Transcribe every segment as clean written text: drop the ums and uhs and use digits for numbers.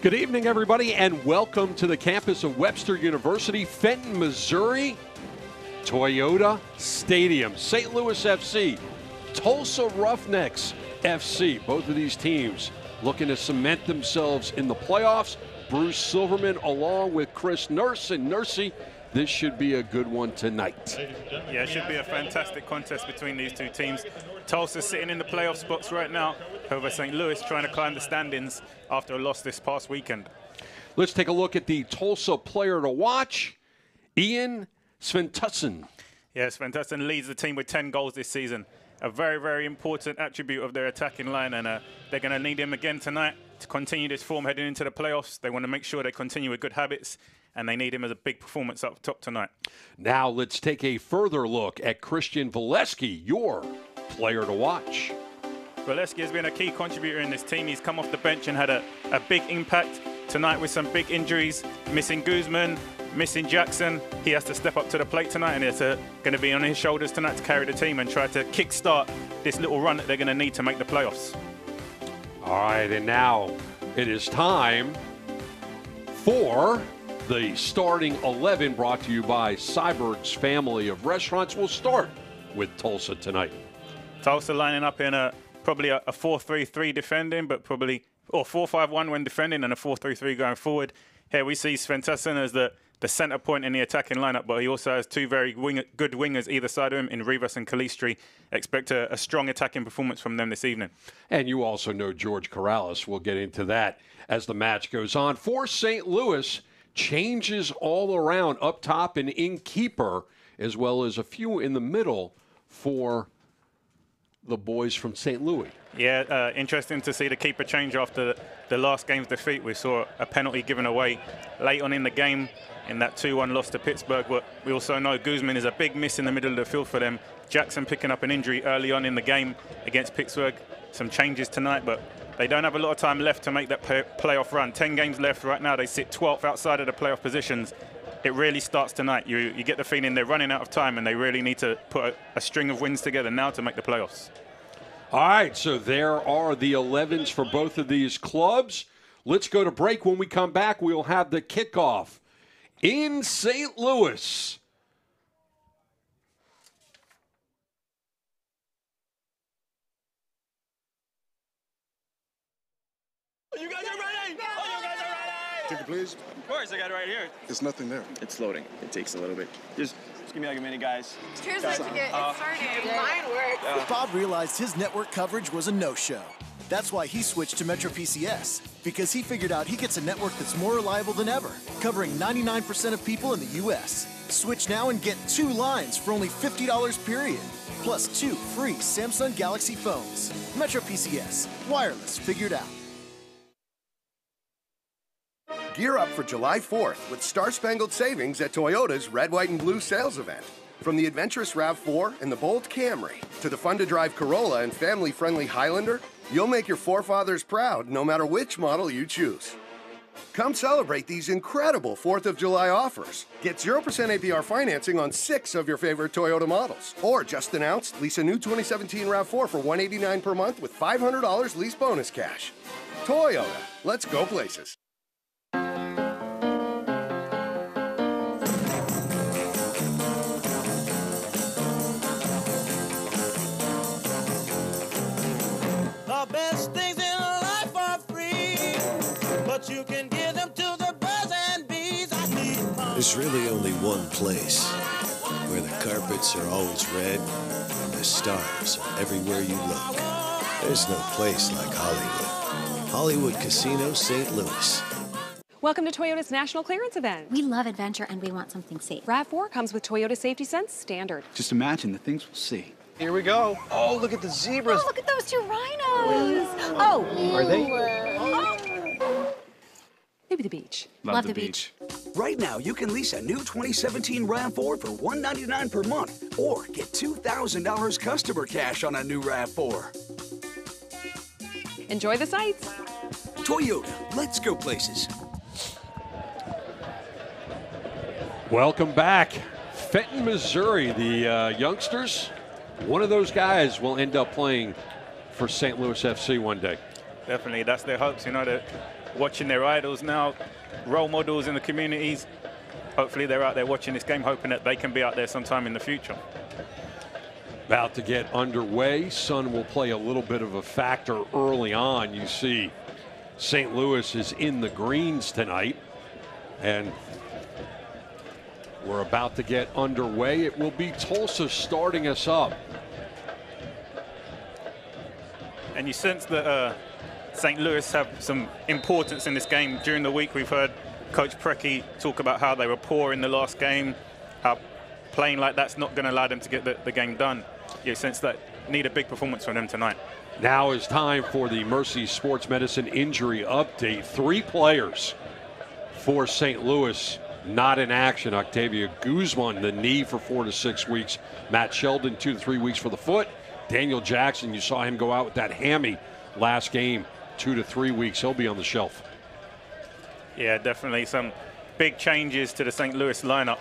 Good evening, everybody, and welcome to the campus of Webster University, Fenton, Missouri, Toyota Stadium, St. Louis FC, Tulsa Roughnecks FC. Both of these teams looking to cement themselves in the playoffs. Bruce Silverman along with Chris Nurse. And Nursey, this should be a good one tonight. Yeah, it should be a fantastic contest between these two teams. Tulsa sitting in the playoff spots right now over St. Louis, trying to climb the standings after a loss this past weekend. Let's take a look at the Tulsa player to watch, Ian Sventusson. Yeah, Sventusson leads the team with 10 goals this season. A very, very important attribute of their attacking line, and they're going to need him again tonight to continue this form heading into the playoffs. They want to make sure they continue with good habits, and they need him as a big performance up top tonight. Now let's take a further look at Christian Valesky, your player to watch. Valesky has been a key contributor in this team. He's come off the bench and had a big impact tonight with some big injuries, missing Guzman, missing Jackson. He has to step up to the plate tonight, and it's going to be on his shoulders tonight to carry the team and try to kickstart this little run that they're going to need to make the playoffs. All right, and now it is time for the starting 11 brought to you by Syberg's family of restaurants. We'll start with Tulsa tonight. Tulsa lining up in probably a 4-3-3 defending, but probably or 4-5-1 when defending and a 4-3-3 going forward. Here we see Sventusson as the center point in the attacking lineup, but he also has two very good wingers either side of him in Rivas and Calistri. Expect a strong attacking performance from them this evening. And you also know George Corrales. We'll get into that as the match goes on. For St. Louis, changes all around up top and in keeper, as well as a few in the middle for the boys from St. Louis. Yeah, interesting to see the keeper change after the last game's defeat. We saw a penalty given away late on in the game in that 2-1 loss to Pittsburgh. But we also know Guzman is a big miss in the middle of the field for them. Jackson picking up an injury early on in the game against Pittsburgh. Some changes tonight, but they don't have a lot of time left to make that playoff run. 10 games left right now. They sit 12th outside of the playoff positions. It really starts tonight. You get the feeling they're running out of time, and they really need to put a string of wins together now to make the playoffs. All right, so there are the 11s for both of these clubs. Let's go to break. When we come back, we'll have the kickoff in St. Louis. You guys are ready! Oh, you guys are ready! Ticket, please. Of course, I got it right here. There's nothing there. It's loading. It takes a little bit. Just give me like a minute, guys. Here's the ticket. It's starting. Mine works. Bob realized his network coverage was a no-show. That's why he switched to Metro PCS, because he figured out he gets a network that's more reliable than ever, covering 99% of people in the U.S. Switch now and get 2 lines for only $50 period, plus 2 free Samsung Galaxy phones. Metro PCS. Wireless figured out. Gear up for July 4th with Star-Spangled Savings at Toyota's Red, White, and Blue sales event. From the adventurous RAV4 and the bold Camry to the fun-to-drive Corolla and family-friendly Highlander, you'll make your forefathers proud no matter which model you choose. Come celebrate these incredible 4th of July offers. Get 0% APR financing on 6 of your favorite Toyota models. Or just announced, lease a new 2017 RAV4 for $189 per month with $500 lease bonus cash. Toyota, let's go places. The best things in life are free, but you can give them to the birds and bees. There's really only one place where the carpets are always red and the stars are everywhere you look. There's no place like Hollywood. Hollywood Casino St. Louis. Welcome to Toyota's National Clearance Event. We love adventure and we want something safe. RAV4 comes with Toyota Safety Sense Standard. Just imagine the things we'll see. Here we go. Oh, look at the zebras. Oh, look at those 2 rhinos. Oh. Are they? Maybe the beach. Love the beach. Right now, you can lease a new 2017 RAV4 for $199 per month or get $2,000 customer cash on a new RAV4. Enjoy the sights. Toyota, let's go places. Welcome back. Fenton, Missouri, the youngsters, one of those guys will end up playing for St. Louis FC one day. Definitely, that's their hopes. You know, watching their idols now, role models in the communities. Hopefully they're out there watching this game, hoping that they can be out there sometime in the future. About to get underway. Sun will play a little bit of a factor early on. You see St. Louis is in the greens tonight, and we're about to get underway. It will be Tulsa starting us up. And you sense that St. Louis have some importance in this game. During the week, we've heard Coach Preki talk about how they were poor in the last game, how playing like that's not going to allow them to get the game done. You sense that need a big performance from them tonight. Now is time for the Mercy Sports Medicine injury update. 3 players for St. Louis not in action. Octavio Guzman, the knee for 4 to 6 weeks. Matt Sheldon, 2 to 3 weeks for the foot. Daniel Jackson, you saw him go out with that hammy last game, 2 to 3 weeks. He'll be on the shelf. Yeah, definitely some big changes to the St. Louis lineup.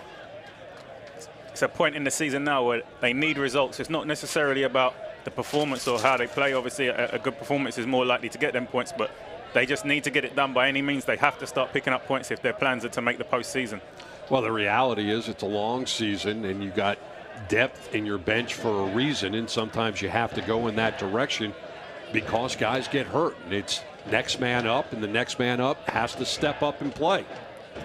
It's a point in the season now where they need results. It's not necessarily about the performance or how they play. Obviously, a good performance is more likely to get them points, but they just need to get it done by any means. They have to start picking up points if their plans are to make the postseason. Well, the reality is it's a long season, and you got depth in your bench for a reason, and sometimes you have to go in that direction because guys get hurt. And it's next man up, and the next man up has to step up and play.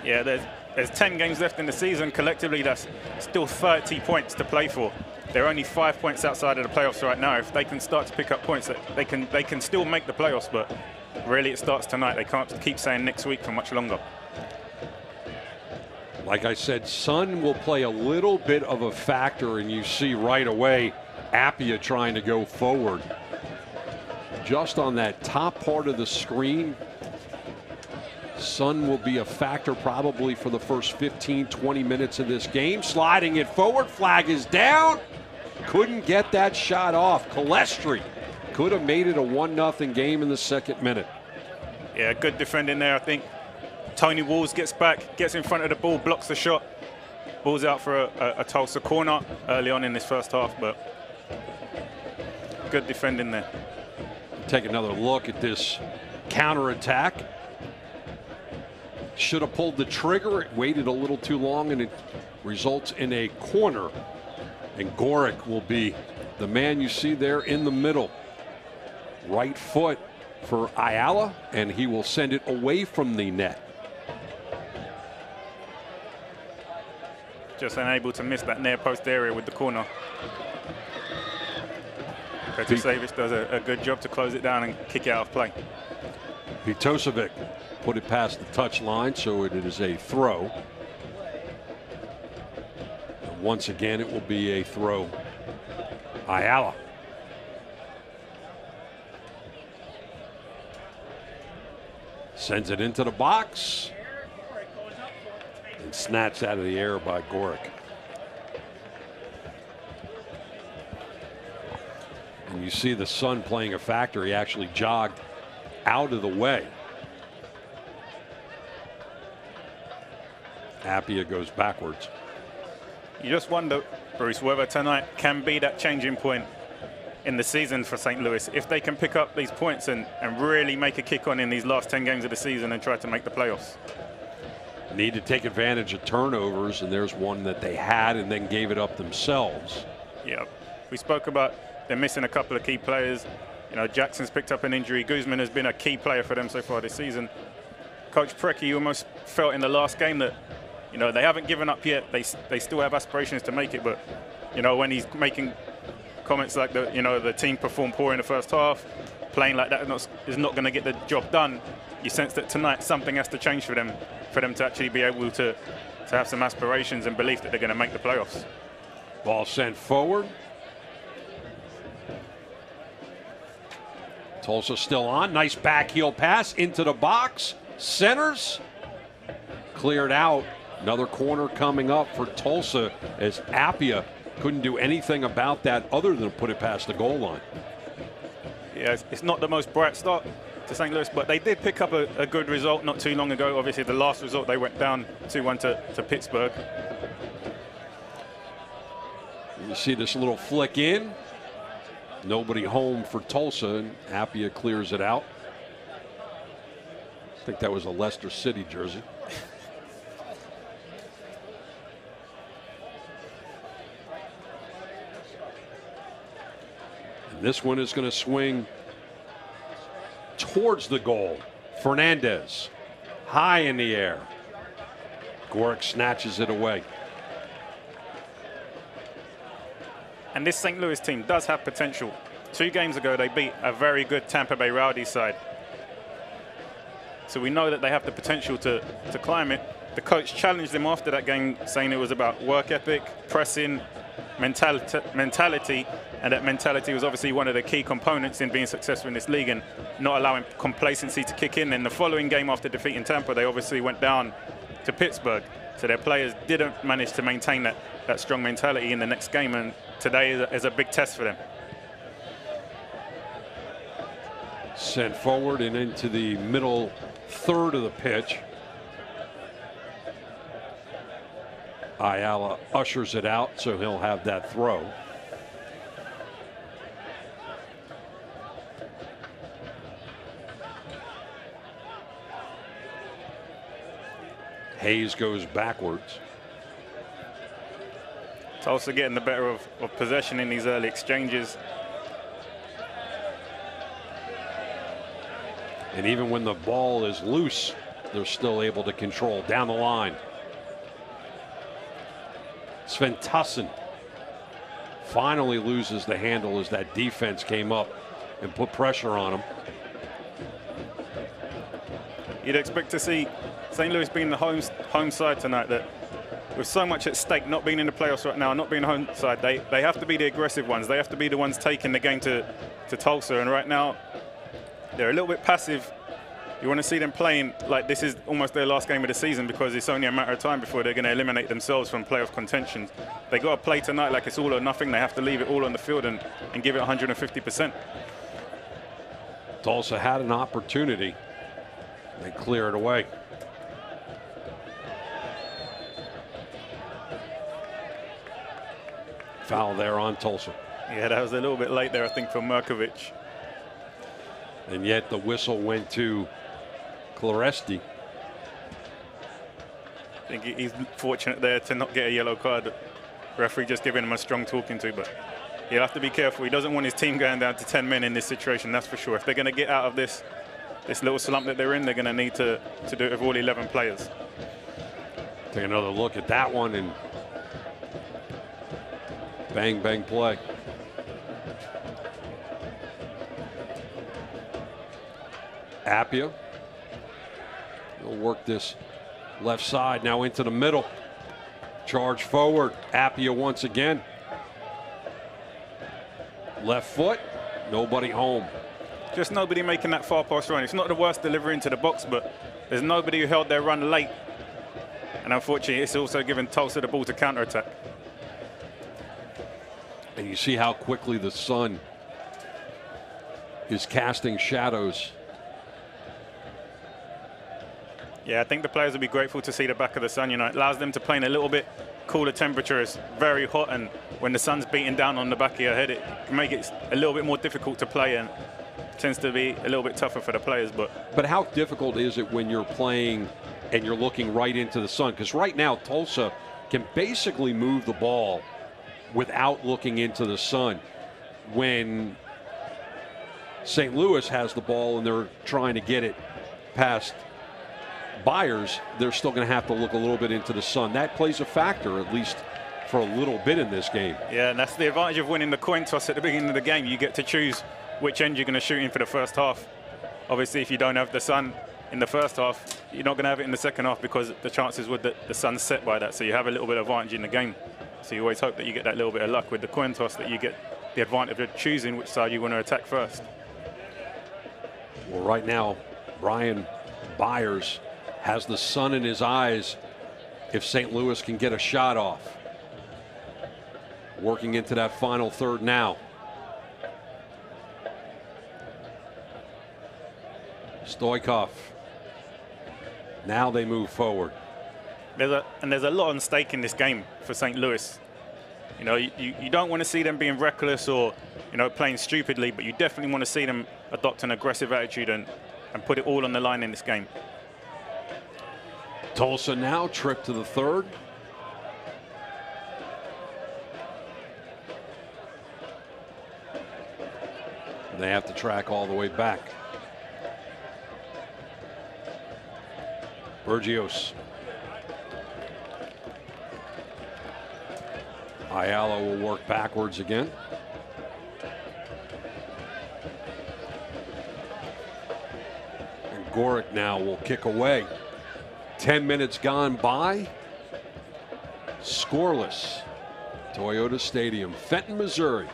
Yeah, there's 10 games left in the season. Collectively, that's still 30 points to play for. They're only 5 points outside of the playoffs right now. If they can start to pick up points, they can still make the playoffs, but really it starts tonight. They can't keep saying next week for much longer. Like I said, Sun will play a little bit of a factor, and you see right away Appia trying to go forward. Just on that top part of the screen, Sun will be a factor probably for the first 15, 20 minutes of this game. Sliding it forward, flag is down. Couldn't get that shot off. Calestri could have made it a 1-0 game in the second minute. Yeah, good defending there, I think. Tony Walls gets back, gets in front of the ball, blocks the shot. Ball's out for a Tulsa corner early on in this first half, but good defending there. Take another look at this counterattack. Should have pulled the trigger. It waited a little too long, and it results in a corner. And Gorick will be the man you see there in the middle. Right foot for Ayala, and he will send it away from the net. Just unable to miss that near post area with the corner. Petrosevic does a good job to close it down and kick it out of play. Pitosevic put it past the touch line, so it is a throw. And once again, it will be a throw. Ayala. Sends it into the box. And snatched out of the air by Gorick. And you see the Sun playing a factor. He actually jogged out of the way. Appia goes backwards. You just wonder, Bruce, whether tonight can be that changing point in the season for St. Louis. If they can pick up these points and really make a kick on in these last 10 games of the season and try to make the playoffs. Need to take advantage of turnovers, and there's one that they had and then gave it up themselves. Yeah, we spoke about they're missing a couple of key players. You know, Jackson's picked up an injury. Guzman has been a key player for them so far this season. Coach Preki almost felt in the last game that, you know, they haven't given up yet. They still have aspirations to make it, but, you know, when he's making comments like the team performed poor in the first half, playing like that is not going to get the job done. You sense that tonight something has to change for them to actually be able to have some aspirations and belief that they're going to make the playoffs. Ball sent forward. Tulsa still on. Nice back heel pass into the box. Centers. Cleared out. Another corner coming up for Tulsa as Appia couldn't do anything about that other than put it past the goal line. Yeah, it's not the most bright start to St. Louis, but they did pick up a good result not too long ago. Obviously, the last result, they went down 2-1 to Pittsburgh. You see this little flick in. Nobody home for Tulsa, and Appia clears it out. think that was a Leicester City jersey. And this one is going to swing towards the goal. Fernandez, high in the air. Gorick snatches it away. And this St. Louis team does have potential. 2 games ago, they beat a very good Tampa Bay Rowdies side. So we know that they have the potential to climb it. The coach challenged them after that game, saying it was about work ethic, pressing, mentality, and that mentality was obviously one of the key components in being successful in this league and not allowing complacency to kick in. And the following game after defeating Tampa, they obviously went down to Pittsburgh. So their players didn't manage to maintain that strong mentality in the next game, and today is a big test for them. Sent forward and into the middle third of the pitch. Ayala ushers it out, so he'll have that throw. Hayes goes backwards. Tulsa getting the better of possession in these early exchanges. And even when the ball is loose, they're still able to control down the line. Sven Tussin finally loses the handle as that defense came up and put pressure on him. You'd expect to see St. Louis being the home side tonight, that with so much at stake, not being in the playoffs right now, not being the home side, they have to be the aggressive ones. They have to be the ones taking the game to Tulsa. And right now, they're a little bit passive. You want to see them playing like this is almost their last game of the season, because it's only a matter of time before they're going to eliminate themselves from playoff contention. They got to play tonight like it's all or nothing. They have to leave it all on the field and give it 150%. Tulsa had an opportunity. They clear it away. Foul there on Tulsa. Yeah, that was a little bit late there, I think, for Merkovich. And yet the whistle went to Claresti. I think he's fortunate there to not get a yellow card. Referee just giving him a strong talking to, but he'll have to be careful. He doesn't want his team going down to 10 men in this situation, that's for sure. If they're going to get out of this little slump that they're in, they're going to need to do it with all 11 players. Take another look at that one, and bang, bang play. Appia. He'll work this left side now into the middle. Charge forward. Appia once again. Left foot. Nobody home. Just nobody making that far post run. It's not the worst delivery into the box, but there's nobody who held their run late. And unfortunately, it's also given Tulsa the ball to counterattack. And you see how quickly the sun is casting shadows. Yeah, I think the players will be grateful to see the back of the sun. You know, it allows them to play in a little bit cooler temperature. It's very hot, and when the sun's beating down on the back of your head, it can make it a little bit more difficult to play, and tends to be a little bit tougher for the players. But how difficult is it when you're playing and you're looking right into the sun? Because right now, Tulsa can basically move the ball without looking into the sun. When St. Louis has the ball and they're trying to get it past Byers, they're still going to have to look a little bit into the sun. That plays a factor, at least for a little bit in this game. Yeah, and that's the advantage of winning the coin toss at the beginning of the game. You get to choose which end you're going to shoot in for the first half. Obviously, if you don't have the sun in the first half, you're not going to have it in the second half, because the chances would that the sun's set by that. So you have a little bit of advantage in the game. So you always hope that you get that little bit of luck with the coin toss, that you get the advantage of choosing which side you want to attack first. Well, right now, Brian Byers has the sun in his eyes if St. Louis can get a shot off. Working into that final third now. Stoikov. Now they move forward. There's a lot on stake in this game for St. Louis. You know, you don't want to see them being reckless or, you know, playing stupidly, but you definitely want to see them adopt an aggressive attitude and put it all on the line in this game. Tulsa now trip to the third. They have to track all the way back. Bergios. Ayala will work backwards again. And Gorick now will kick away. 10 minutes gone by. Scoreless. Toyota Stadium, Fenton, Missouri.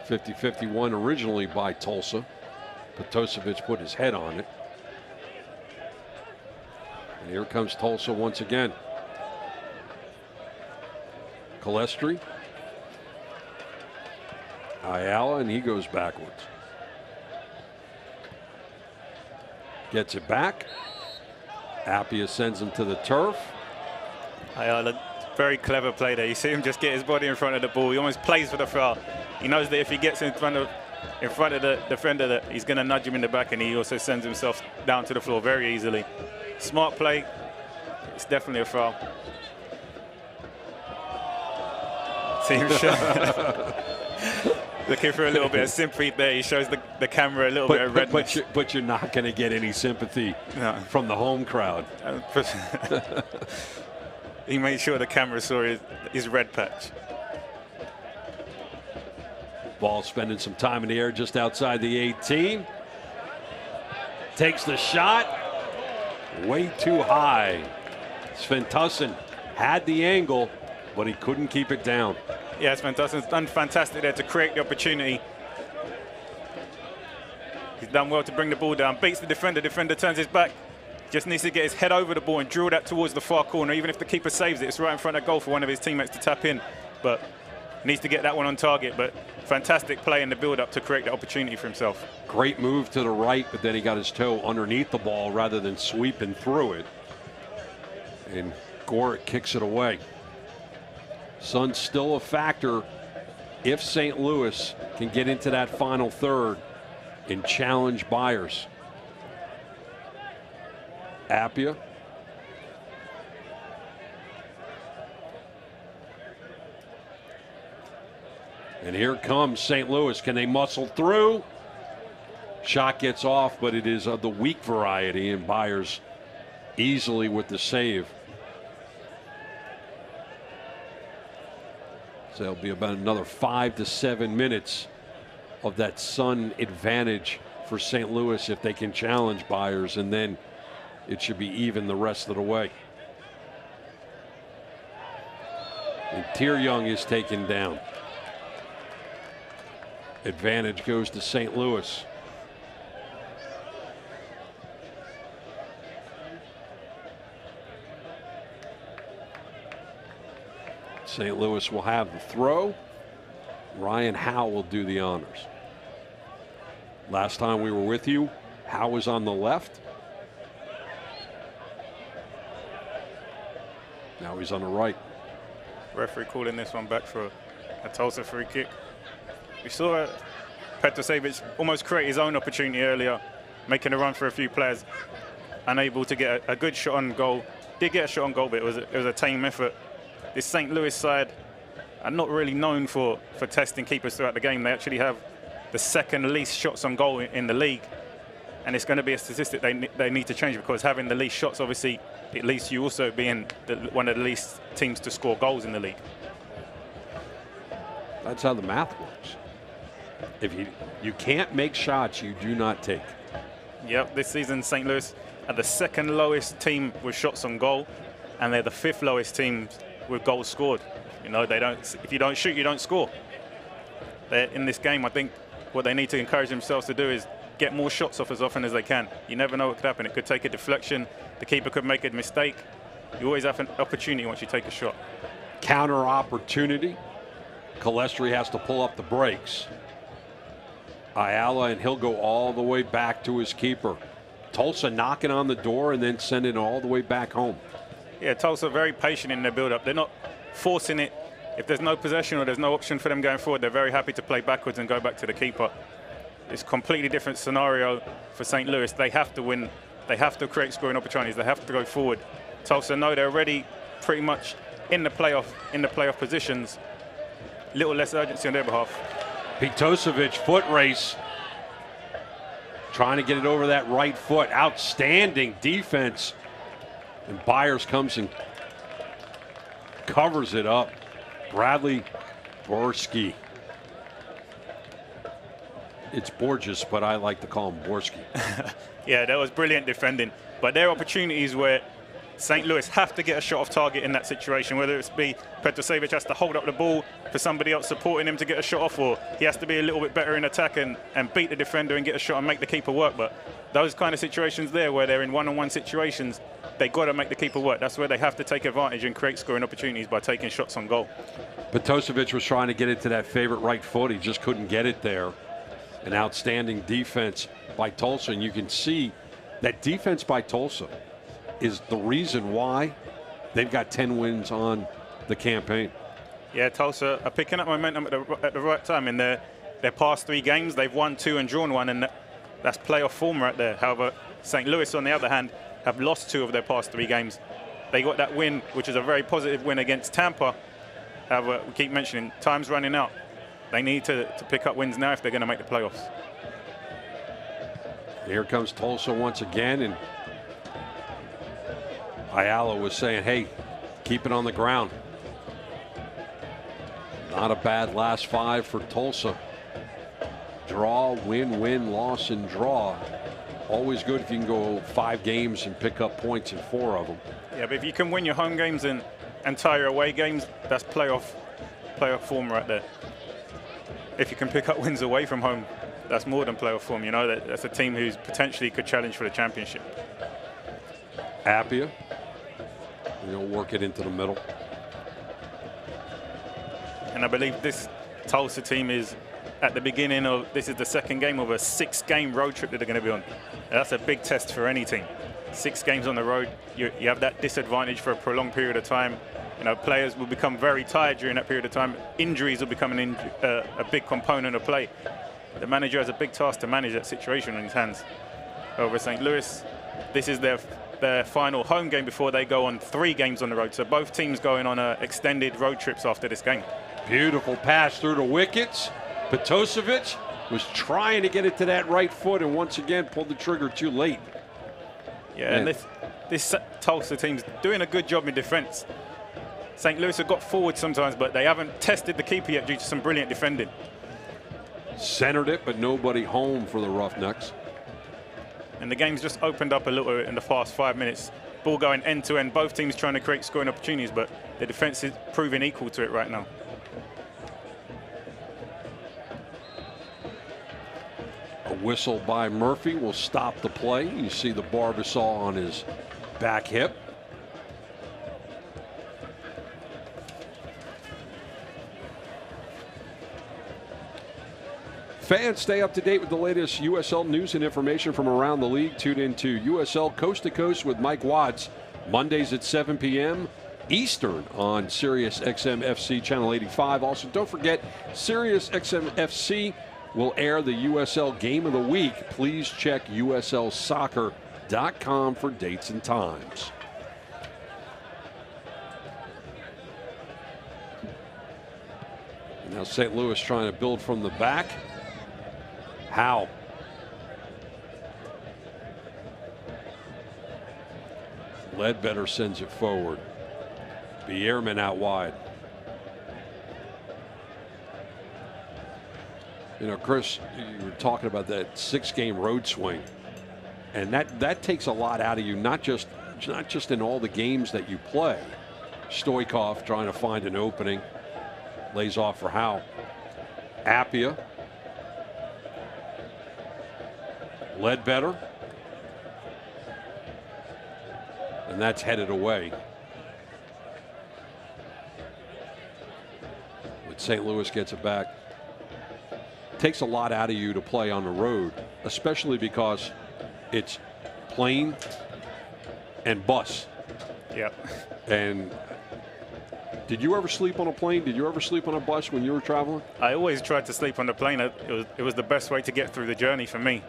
50-51 originally by Tulsa. Potosevich put his head on it. And here comes Tulsa once again. Calestri. Ayala, and he goes backwards. Gets it back. Appia sends him to the turf. Ayala, very clever play there. You see him just get his body in front of the ball. He almost plays for the foul. He knows that if he gets in front of the defender, that he's going to nudge him in the back, and he also sends himself down to the floor very easily. Smart play. It's definitely a foul. See him looking for a little bit of sympathy there. He shows the camera a little bit of redness. But you're not going to get any sympathy from the home crowd. He made sure the camera saw his red patch. Ball spending some time in the air just outside the 18. Takes the shot. Way too high. Sven Tussen had the angle, but he couldn't keep it down. Yeah, Sven Tussen's done fantastic there to create the opportunity. He's done well to bring the ball down. Beats the defender. Defender turns his back. Just needs to get his head over the ball and drill that towards the far corner. Even if the keeper saves it, it's right in front of goal for one of his teammates to tap in. But needs to get that one on target. But fantastic play in the build-up to create the opportunity for himself. Great move to the right, but then he got his toe underneath the ball rather than sweeping through it. And Gorick kicks it away. Sun's still a factor if St. Louis can get into that final third and challenge Byers. Appia. And here comes St. Louis. Can they muscle through? Shot gets off, but it is of the weak variety, and Byers easily with the save. So it'll be about another 5 to 7 minutes of that Sun advantage for St. Louis if they can challenge Byers, and then it should be even the rest of the way. And Tieryoung is taken down. Advantage goes to St. Louis. St. Louis will have the throw. Ryan Howe will do the honors. Last time we were with you, Howe was on the left. Now he's on the right. Referee calling this one back for a Tulsa free kick. We saw Petrosevic almost create his own opportunity earlier, making a run for a few players, unable to get a good shot on goal. Did get a shot on goal, but it was a tame effort. This St. Louis side are not really known for testing keepers throughout the game. They actually have the second least shots on goal in the league, and it's going to be a statistic they need to change, because having the least shots, obviously, it leads to you also being one of the least teams to score goals in the league. That's how the math works. If you can't make shots, you do not take. Yep, this season St. Louis are the second lowest team with shots on goal, and they're the 5th lowest team with goals scored. You know, they don't. If you don't shoot, you don't score. In this game, I think what they need to encourage themselves to do is get more shots off as often as they can. You never know what could happen. It could take a deflection. The keeper could make a mistake. You always have an opportunity once you take a shot. Counter opportunity. Calestri has to pull up the brakes. Ayala, and he'll go all the way back to his keeper. Tulsa knocking on the door and then sending it all the way back home. Yeah, Tulsa very patient in their build-up. They're not forcing it. If there's no possession or there's no option for them going forward, they're very happy to play backwards and go back to the keeper. It's a completely different scenario for St. Louis. They have to win. They have to create scoring opportunities. They have to go forward. Tulsa know they're already pretty much in the playoff positions. Little less urgency on their behalf. Petosevic, foot race. Trying to get it over that right foot. Outstanding defense. And Byers comes and covers it up. Bradley Borski. It's Borges, but I like to call him Borski. Yeah, that was brilliant defending. But there are opportunities where St. Louis have to get a shot off target in that situation, whether it's be Petosevic has to hold up the ball for somebody else supporting him to get a shot off, or he has to be a little bit better in attack and beat the defender and get a shot and make the keeper work. But those kind of situations there where they're in one-on-one situations, they got to make the keeper work. That's where they have to take advantage and create scoring opportunities by taking shots on goal. Petosevic was trying to get it to that favorite right foot. He just couldn't get it there. An outstanding defense by Tulsa, and you can see that defense by Tulsa is the reason why they've got 10 wins on the campaign. Yeah, Tulsa are picking up momentum at the right time. In their past 3 games, they've won 2 and drawn 1, and that's playoff form right there. However, St. Louis, on the other hand, have lost 2 of their past 3 games. They got that win, which is a very positive win against Tampa. However, we keep mentioning, time's running out. They need to pick up wins now if they're going to make the playoffs. Here comes Tulsa once again, and Ayala was saying, hey, keep it on the ground. Not a bad last 5 for Tulsa. Draw, win, win, loss, and draw. Always good if you can go 5 games and pick up points in 4 of them. Yeah, but if you can win your home games and tie your away games, that's playoff form right there. If you can pick up wins away from home, that's more than playoff form. You know, that's a team who's potentially could challenge for the championship. Appia, work it into the middle. And I believe this Tulsa team is at the beginning of, this is the second game of a 6-game road trip that they're going to be on. And that's a big test for any team. 6 games on the road, you have that disadvantage for a prolonged period of time. Players will become very tired during that period of time. Injuries will become a big component of play. The manager has a big task to manage that situation in his hands. Over St. Louis, this is their final home game before they go on 3 games on the road. So both teams going on extended road trips after this game. Beautiful pass through the wickets. Petosevic was trying to get it to that right foot and once again pulled the trigger too late. Yeah, and this Tulsa team's doing a good job in defense. St. Louis have got forward sometimes, but they haven't tested the keeper yet due to some brilliant defending. Centered it, but nobody home for the Roughnecks. And the game's just opened up a little bit in the past 5 minutes. Ball going end to end. Both teams trying to create scoring opportunities, but the defense is proving equal to it right now. A whistle by Murphy will stop the play. You see the Barbasol on his back hip. Fans, stay up to date with the latest USL news and information from around the league. Tune into USL Coast to Coast with Mike Watts, Mondays at 7 p.m. Eastern on Sirius XM FC Channel 85. Also, don't forget, Sirius XM FC will air the USL Game of the Week. Please check USLsoccer.com for dates and times. Now St. Louis trying to build from the back. How? Ledbetter sends it forward. Bierman out wide. Chris, you were talking about that 6-game road swing, and that takes a lot out of you. Not just in all the games that you play. Stoikov trying to find an opening, lays off for Howe. Appia. Ledbetter. And that's headed away. But St. Louis gets it back. Takes a lot out of you to play on the road, especially because it's plane and bus. Yep. And Did you ever sleep on a plane? Did you ever sleep on a bus when you were traveling? I always tried to sleep on the plane. It was the best way to get through the journey for me.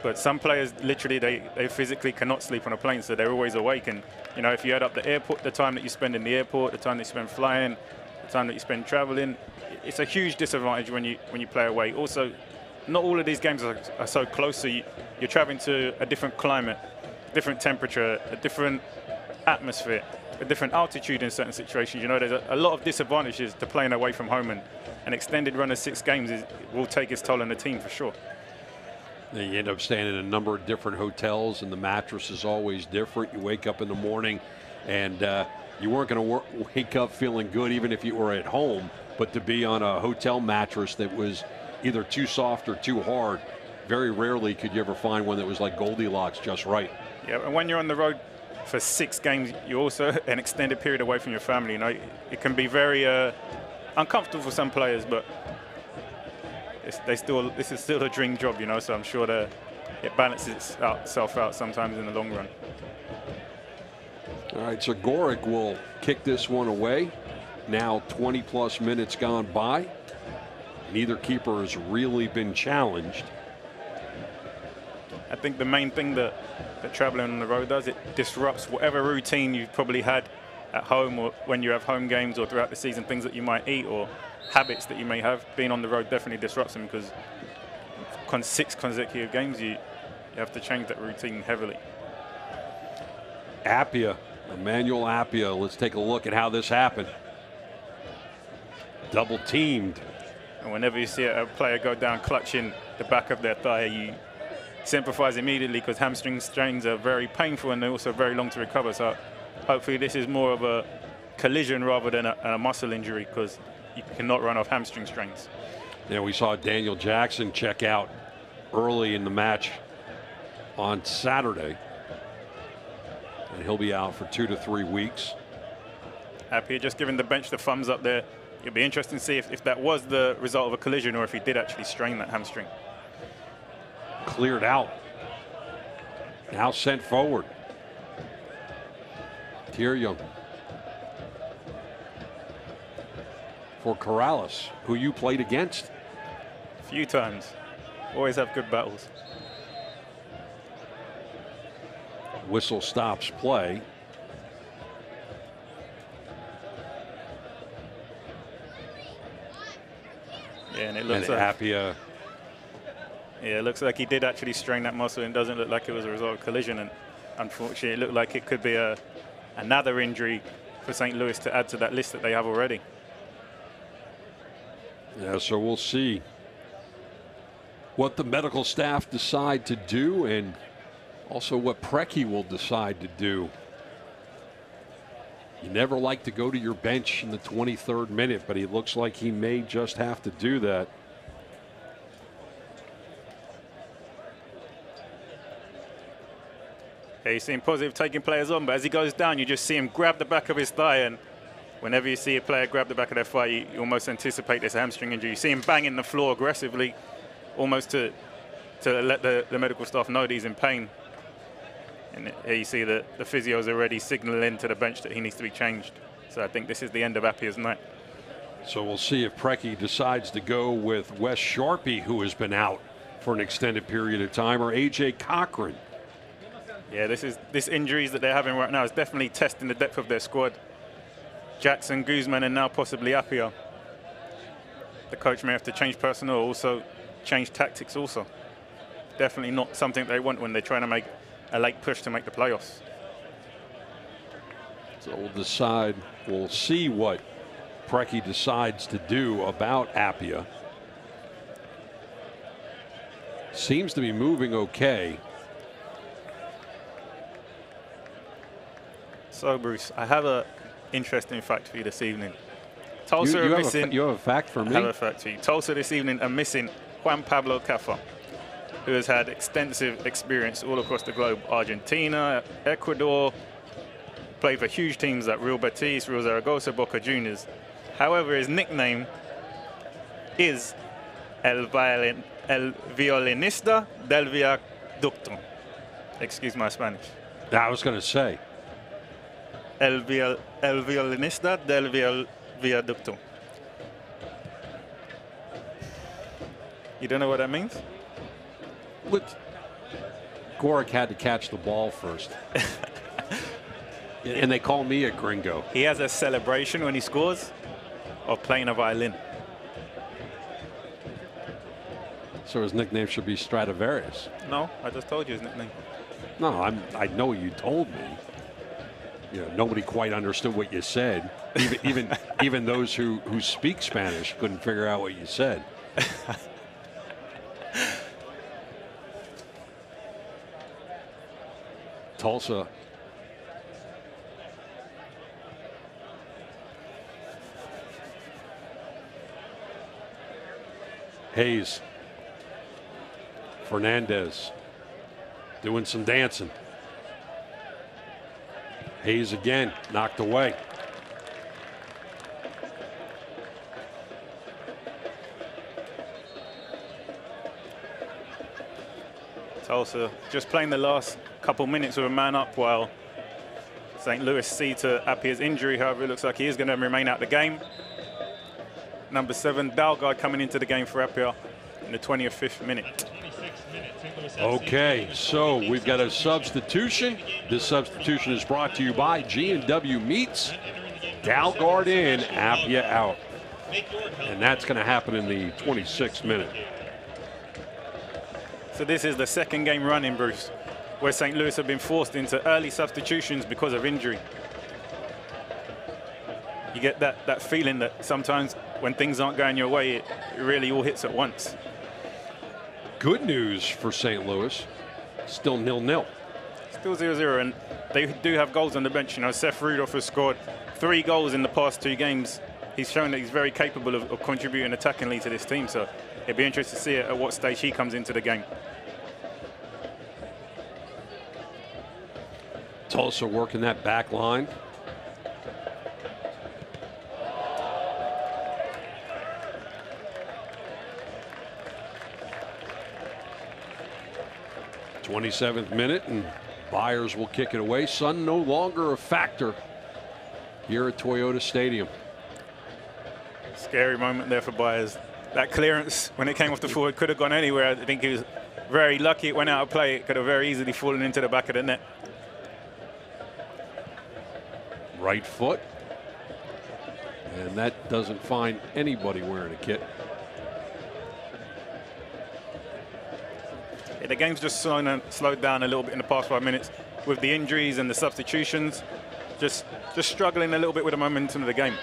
But some players, literally, they physically cannot sleep on a plane, so they're always awake. And, you know, if you add up the airport, the time that you spend in the airport, the time that you spend flying, the time that you spend traveling, it's a huge disadvantage when you play away. Also, not all of these games are so close, so you're traveling to a different climate, different temperature, a different atmosphere, a different altitude in certain situations. You know, there's a lot of disadvantages to playing away from home, and an extended run of 6 games will take its toll on the team for sure. You end up staying in a number of different hotels, and the mattress is always different. You wake up in the morning, and you weren't going to wake up feeling good even if you were at home, but to be on a hotel mattress that was either too soft or too hard, very rarely could you ever find one that was like Goldilocks, just right. Yeah, and when you're on the road for 6 games, you're also an extended period away from your family. You know, it can be very uncomfortable for some players, but this is still a dream job, you know, so I'm sure it balances itself out sometimes in the long run. All right, so Gorick will kick this one away. Now 20-plus minutes gone by. Neither keeper has really been challenged. I think the main thing that traveling on the road does, it disrupts whatever routine you've probably had at home or when you have home games or throughout the season, things that you might eat or habits that you may have. Being on the road definitely disrupts them because 6 consecutive games, you have to change that routine heavily. Appia, Emmanuel Appia. Let's take a look at how this happened. Double teamed. And whenever you see a player go down clutching the back of their thigh, you sympathize immediately because hamstring strains are very painful and they're also very long to recover. So hopefully this is more of a collision rather than a muscle injury because you cannot run off hamstring strains. Yeah, we saw Daniel Jackson check out early in the match on Saturday, and he'll be out for 2 to 3 weeks. Appia just giving the bench the thumbs up there. It'll be interesting to see if that was the result of a collision or if he did actually strain that hamstring. Cleared out. Now sent forward. Tyrion for Corrales, who you played against. A few times. Always have good battles. Whistle stops play. Yeah, and it looks like Appia. Yeah, it looks like he did actually strain that muscle and doesn't look like it was a result of collision. And unfortunately, it looked like it could be another injury for St. Louis to add to that list that they have already. Yeah, so we'll see what the medical staff decide to do and also what Preki will decide to do. You never like to go to your bench in the 23rd minute, but he looks like he may just have to do that. Yeah, you see him positive taking players on, but as he goes down, you just see him grab the back of his thigh, and whenever you see a player grab the back of their thigh, you almost anticipate this hamstring injury. You see him banging the floor aggressively, almost to let the medical staff know that he's in pain. And here you see that the physio is already signaling to the bench that he needs to be changed. So I think this is the end of Appia's night. So we'll see if Preki decides to go with Wes Sharpie, who has been out for an extended period of time, or A.J. Cochran. Yeah, this injuries that they're having right now is definitely testing the depth of their squad. Jackson, Guzman, and now possibly Appia. The coach may have to change personnel, also change tactics also. Definitely not something they want when they're trying to make a late push to make the playoffs. So we'll see what Preki decides to do about Appia. Seems to be moving okay. So, Bruce, I have an interesting fact for you this evening. Tulsa you are missing. You have a fact for me? I have a fact for you. Tulsa this evening are missing Juan Pablo Caffa, who has had extensive experience all across the globe. Argentina, Ecuador, played for huge teams like Real Betis, Real Zaragoza, Boca Juniors. However, his nickname is El Violinista del Viaducto. Excuse my Spanish. I was going to say. El Violinista del Viaducto. You don't know what that means? Gorick had to catch the ball first. And they call me a gringo. He has a celebration when he scores of playing a violin. So his nickname should be Stradivarius. No, I just told you his nickname. No, I know you told me. You know, nobody quite understood what you said. Even those who speak Spanish couldn't figure out what you said. Tulsa. Hayes. Fernandez doing some dancing. Hayes again, knocked away. Tulsa just playing the last couple minutes with a man up while St. Louis see to Apia's injury. However, it looks like he is going to remain out the game. Number 7, Dalgard, coming into the game for Apia in the 25th minute. Okay, so we've got a substitution. This substitution is brought to you by G&W Meats. Dalgard in, Apia out. And that's going to happen in the 26th minute. So this is the second game running, Bruce, where St. Louis have been forced into early substitutions because of injury. You get that feeling that sometimes when things aren't going your way, it really all hits at once. Good news for St. Louis, still 0-0. Still 0-0, and they do have goals on the bench. You know, Seth Rudolph has scored 3 goals in the past 2 games. He's shown that he's very capable of contributing attackingly to this team, so it'd be interesting to see at what stage he comes into the game. Tulsa working that back line. '27th minute, and Byers will kick it away. Sun no longer a factor here at Toyota Stadium. Scary moment there for Byers. That clearance when it came off the forward could have gone anywhere. I think he was very lucky it went out of play. It could have very easily fallen into the back of the net. Right foot. And that doesn't find anybody wearing a kit. Yeah, the game's just slowed down a little bit in the past 5 minutes with the injuries and the substitutions. Just struggling a little bit with the momentum of the game.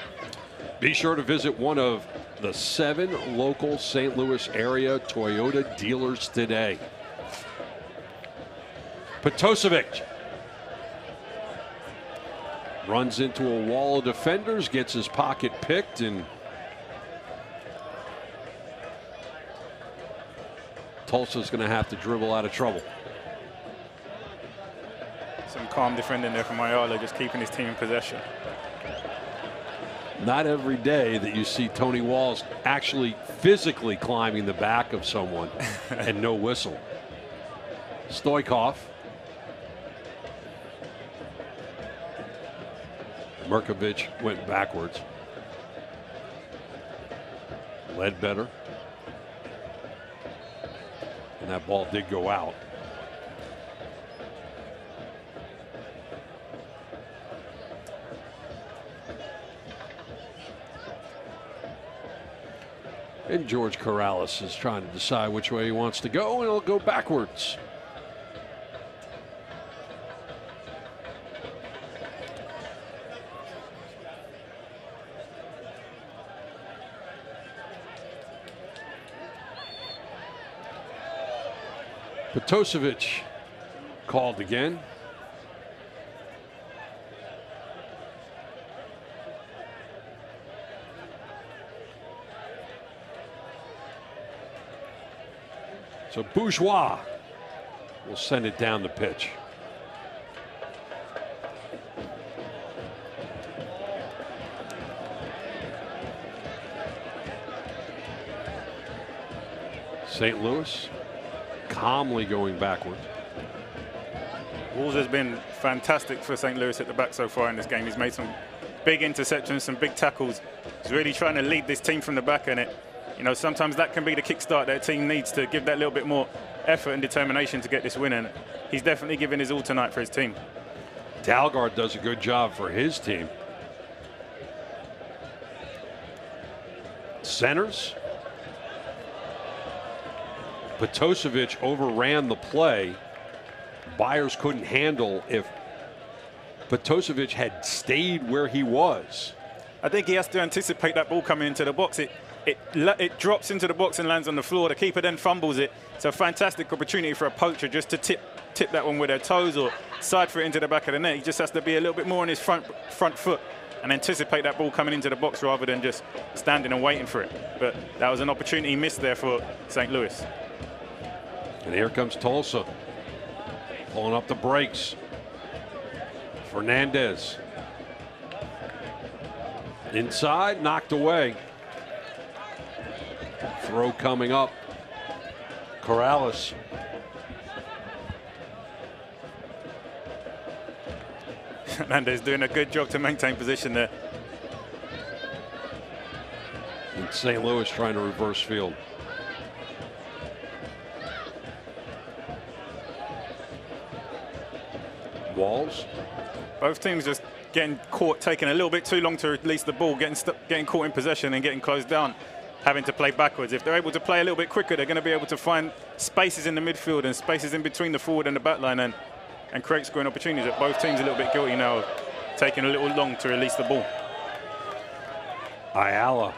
Be sure to visit one of the 7 local St. Louis area Toyota dealers today. Petosevic runs into a wall of defenders, gets his pocket picked, and Tulsa's going to have to dribble out of trouble. Some calm defending there from Ayala, just keeping his team in possession. Not every day that you see Tony Walls actually physically climbing the back of someone and no whistle. Stoikov. Merkovich went backwards. Ledbetter. And that ball did go out. And George Corrales is trying to decide which way he wants to go, and he'll go backwards. Petosevic called again. So Bourgeois will send it down the pitch. St. Louis calmly going backwards. Walls has been fantastic for St. Louis at the back so far in this game. He's made some big interceptions, some big tackles. He's really trying to lead this team from the back, and sometimes that can be the kickstart that team needs to give that little bit more effort and determination to get this win, and he's definitely giving his all tonight for his team. Dalgard does a good job for his team. Centers. Petosevic overran the play. Byers couldn't handle if Petosevic had stayed where he was. I think he has to anticipate that ball coming into the box. It drops into the box and lands on the floor. The keeper then fumbles it. It's a fantastic opportunity for a poacher just to tip that one with their toes or side foot into the back of the net. He just has to be a little bit more on his front foot and anticipate that ball coming into the box rather than just standing and waiting for it. But that was an opportunity missed there for St. Louis. And here comes Tulsa, pulling up the brakes. Fernandez. Inside, knocked away. Throw coming up. Corrales. Fernandez doing a good job to maintain position there. And St. Louis trying to reverse field. Walls. Both teams just getting caught, taking a little bit too long to release the ball, getting caught in possession and getting closed down, having to play backwards. If they're able to play a little bit quicker, they're going to be able to find spaces in the midfield and spaces in between the forward and the back line and create scoring opportunities. But both teams a little bit guilty now of taking a little long to release the ball. Ayala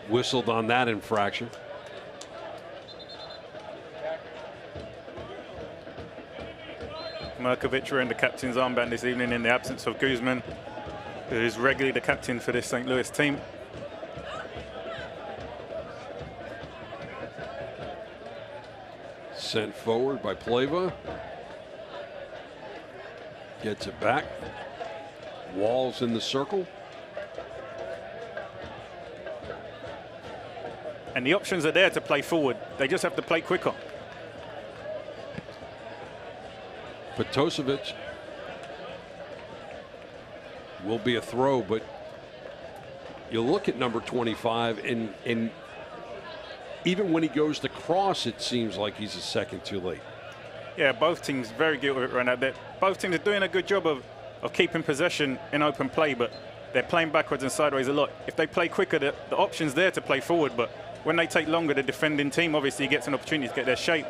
whistled on that infraction. Merkovic wearing the captain's armband this evening in the absence of Guzman, who is regularly the captain for this St. Louis team. Sent forward by Pleva. Gets it back. Walls in the circle. And the options are there to play forward. They just have to play quicker. Petosevic will be a throw, but you look at number 25, and even when he goes to cross, it seems like he's a second too late. Yeah, both teams very guilty right now. Both teams are doing a good job of keeping possession in open play, but they're playing backwards and sideways a lot. If they play quicker, the option's there to play forward, but when they take longer, the defending team obviously gets an opportunity to get their shape,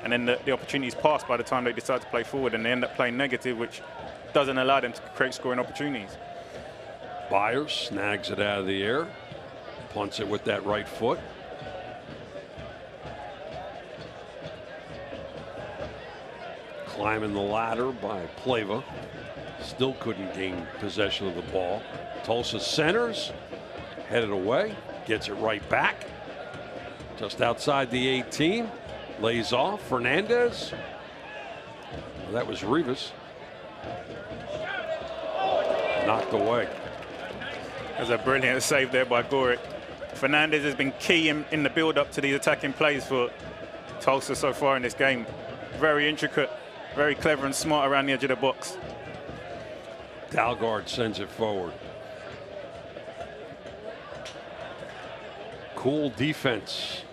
and then the opportunities pass by the time they decide to play forward, and they end up playing negative, which doesn't allow them to create scoring opportunities. Byers snags it out of the air, punts it with that right foot. Climbing the ladder by Pleva. Still couldn't gain possession of the ball. Tulsa centers, headed away, gets it right back. Just outside the 18. Lays off. Fernandez. Well, that was Rivas. Knocked away. There's a brilliant save there by Goric. Fernandez has been key in the build-up to these attacking plays for Tulsa so far in this game. Very intricate, very clever and smart around the edge of the box. Dalgard sends it forward. Cool defense.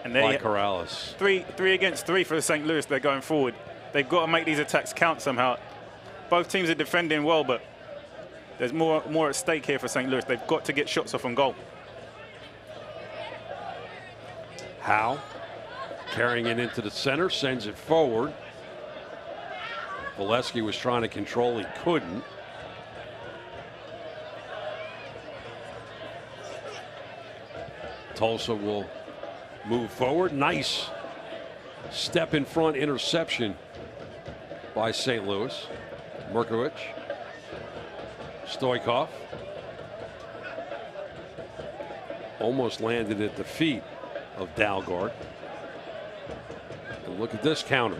And by Corrales. Three against three for St. Louis. They're going forward. They've got to make these attacks count somehow. Both teams are defending well, but there's more at stake here for St. Louis. They've got to get shots off on goal. Howe carrying it into the center, sends it forward. Valesky was trying to control, he couldn't. Tulsa will move forward. Nice step in front interception by St. Louis. Merkovic. Stoikov. Almost landed at the feet of Dalgard. And look at this counter.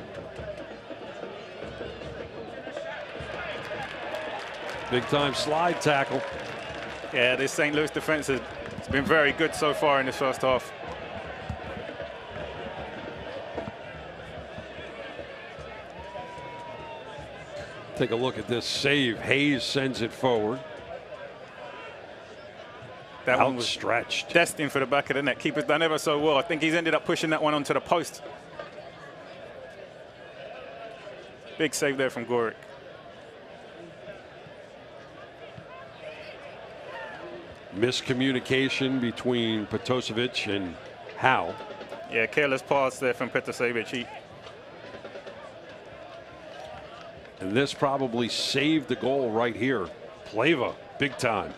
Big time slide tackle. Yeah, this St. Louis defense has been very good so far in this first half. Take a look at this save. Hayes sends it forward. That one was outstretched. Destined for the back of the net. Keeper's done ever so well. I think he's ended up pushing that one onto the post. Big save there from Gorick. Miscommunication between Petosevic and Howe. Yeah, careless pass there from Petosevic. And this probably saved the goal right here. Pleva, big time.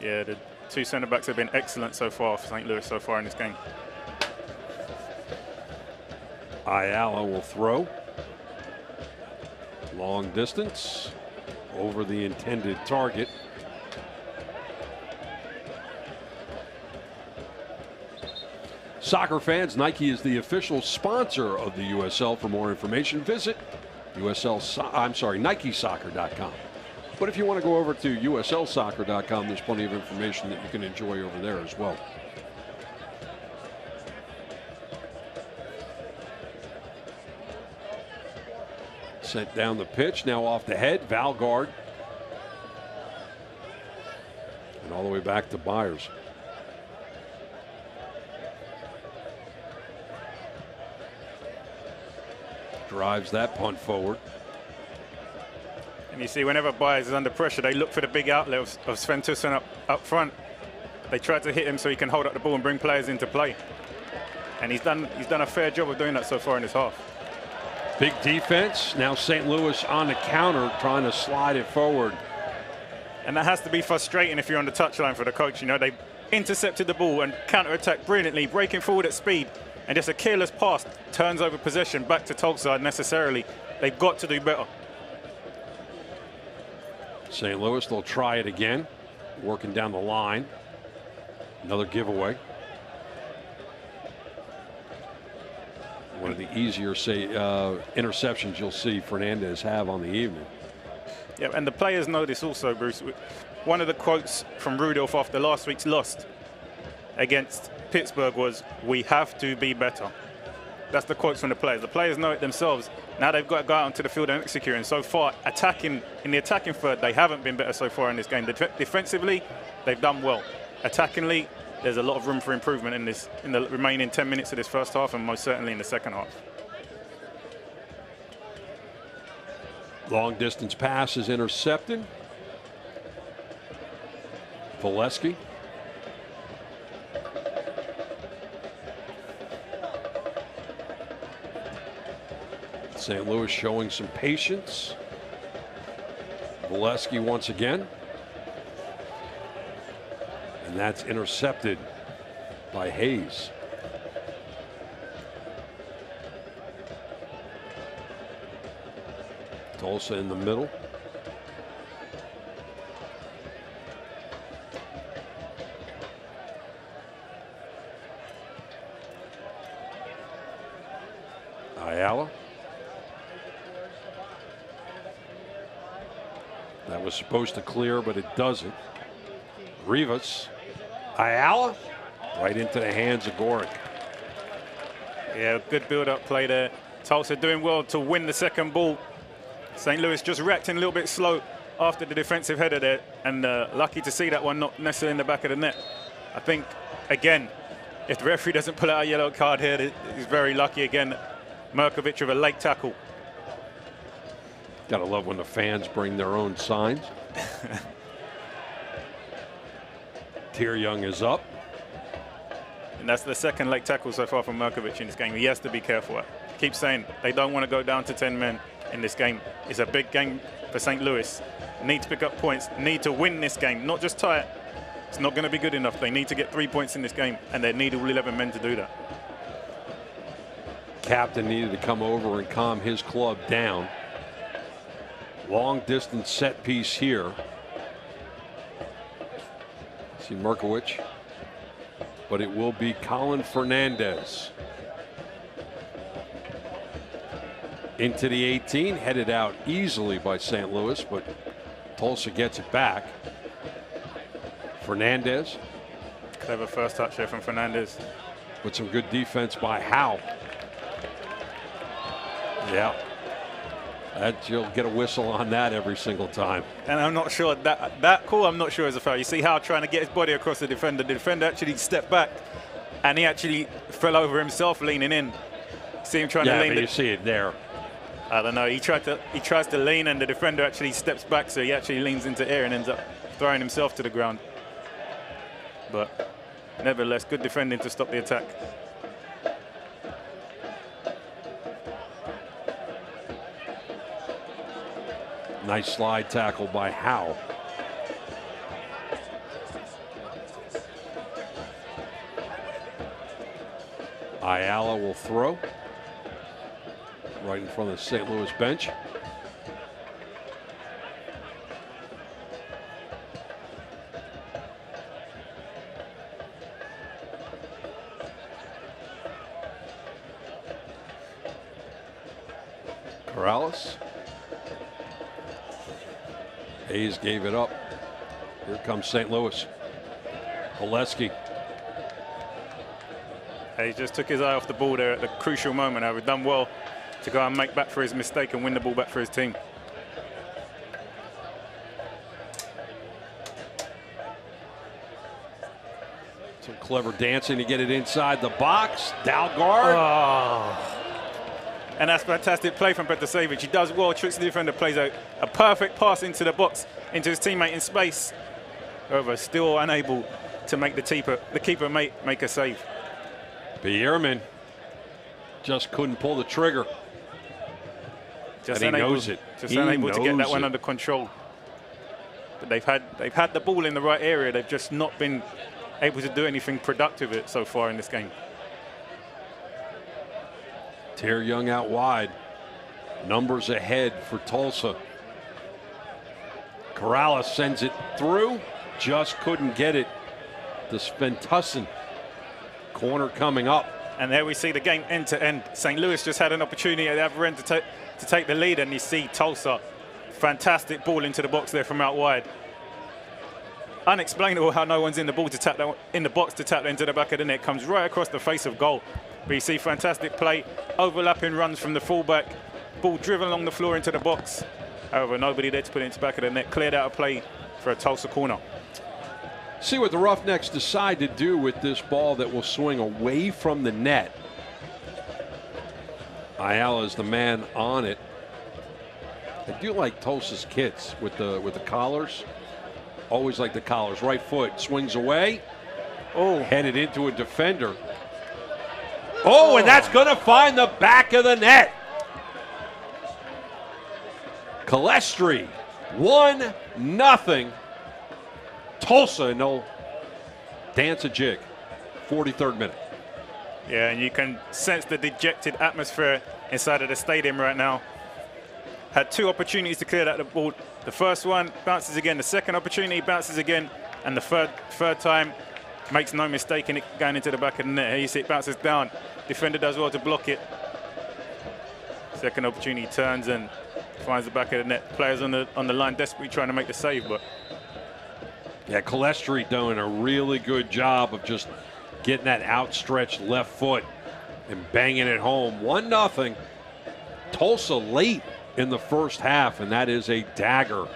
Yeah, the two centre-backs have been excellent so far for St. Louis so far in this game. Ayala will throw. Long distance over the intended target. Soccer fans, Nike is the official sponsor of the USL. For more information, visit NikeSoccer.com. But if you want to go over to USLsoccer.com, there's plenty of information that you can enjoy over there as well. Sent down the pitch, now off the head, Valgard. And all the way back to Byers. Drives that punt forward. And you see, whenever Byers is under pressure, they look for the big outlet of Sven Tusson up front. They try to hit him so he can hold up the ball and bring players into play. And he's done a fair job of doing that so far in this half. Big defense. Now St. Louis on the counter, trying to slide it forward. And that has to be frustrating if you're on the touchline for the coach. You know, they intercepted the ball and counter-attacked brilliantly, breaking forward at speed. And just a careless pass turns over possession back to Tulsa unnecessarily. They've got to do better. St. Louis, they'll try it again. Working down the line. Another giveaway. One of the easier interceptions you'll see Fernandez have on the evening. Yeah, and the players know this also, Bruce. One of the quotes from Rudolph after last week's loss against Pittsburgh was, "We have to be better." That's the quotes from the players. The players know it themselves. Now they've got to go out onto the field and execute. And so far, in the attacking third, they haven't been better so far in this game. Defensively, they've done well. Attackingly, there's a lot of room for improvement in the remaining 10 minutes of this first half, and most certainly in the second half. Long distance pass is intercepted. Valesky. St. Louis showing some patience. Valesky once again. And that's intercepted by Hayes. Tulsa in the middle. Ayala. That was supposed to clear, but it doesn't. Rivas. Ayala. Right into the hands of Gorick. Yeah, good build-up play there. Tulsa doing well to win the second ball. St. Louis just reacting a little bit slow after the defensive header there, and lucky to see that one not necessarily in the back of the net. I think, again, if the referee doesn't pull out a yellow card here, he's very lucky again. Merkovich with a late tackle. Gotta love when the fans bring their own signs. Tier Young is up. And that's the second late tackle so far from Merkovich in this game. He has to be careful. Keep saying they don't want to go down to 10 men in this game. It's a big game for St. Louis. Need to pick up points, need to win this game, not just tie it. It's not going to be good enough. They need to get 3 points in this game, and they need all 11 men to do that. Captain needed to come over and calm his club down. Long distance set piece here. See Merkowicz, but it will be Colin Fernandez. Into the 18, headed out easily by St. Louis, but Tulsa gets it back. Fernandez. Clever first touch there from Fernandez. With some good defense by Howe. Yeah. You'll get a whistle on that every single time. And I'm not sure that call, I'm not sure is a foul. You see how trying to get his body across the defender. The defender actually stepped back, and he actually fell over himself leaning in. See him trying to lean. Yeah, you see it there. I don't know. He tries to lean, and the defender actually steps back, so he actually leans into air and ends up throwing himself to the ground. But nevertheless, good defending to stop the attack. Nice slide tackle by Howe. Ayala will throw right in front of the St. Louis bench. Corrales. Hayes gave it up. Here comes St. Louis. Oleski. He just took his eye off the ball there at the crucial moment. I've done well to go and make back for his mistake and win the ball back for his team. Some clever dancing to get it inside the box. Dalgard. Oh. And that's fantastic play from Petrosevic. He does well, tricks the defender, plays a perfect pass into the box, into his teammate in space. However, still unable to make the keeper make a save. Bierman just couldn't pull the trigger. Just and he unable, knows it. Just he unable to get that one it. under control. But they've had the ball in the right area. They've just not been able to do anything productive with it so far in this game. Tier Young out wide. Numbers ahead for Tulsa. Corrales sends it through. Just couldn't get it. The Sventussen. Corner coming up. And there we see the game end to end. St. Louis just had an opportunity at the other end to take the lead, and you see Tulsa. Fantastic ball into the box there from out wide. Unexplainable how no one's in the ball to tap that in the box to tap that into the back of the net. Comes right across the face of goal. But you see fantastic play, overlapping runs from the fullback, ball driven along the floor into the box. However, nobody there to put it into the back of the net. Cleared out a play for a Tulsa corner. See what the Roughnecks decide to do with this ball that will swing away from the net. Ayala is the man on it. I do like Tulsa's kits with the collars. Always like the collars. Right foot swings away. Oh, headed into a defender. Oh, and that's going to find the back of the net. Calestri, 1-0. Tulsa, and they'll dance a jig. 43rd minute. Yeah, and you can sense the dejected atmosphere inside of the stadium right now. Had two opportunities to clear that the ball. The first one bounces again. The second opportunity bounces again. And the third time makes no mistake in it going into the back of the net. Here you see it bounces down. Defender does well to block it. Second opportunity turns and finds the back of the net. Players on the line desperately trying to make the save, but yeah, Calestri doing a really good job of just getting that outstretched left foot and banging it home. 1-0. Tulsa late in the first half, and that is a dagger.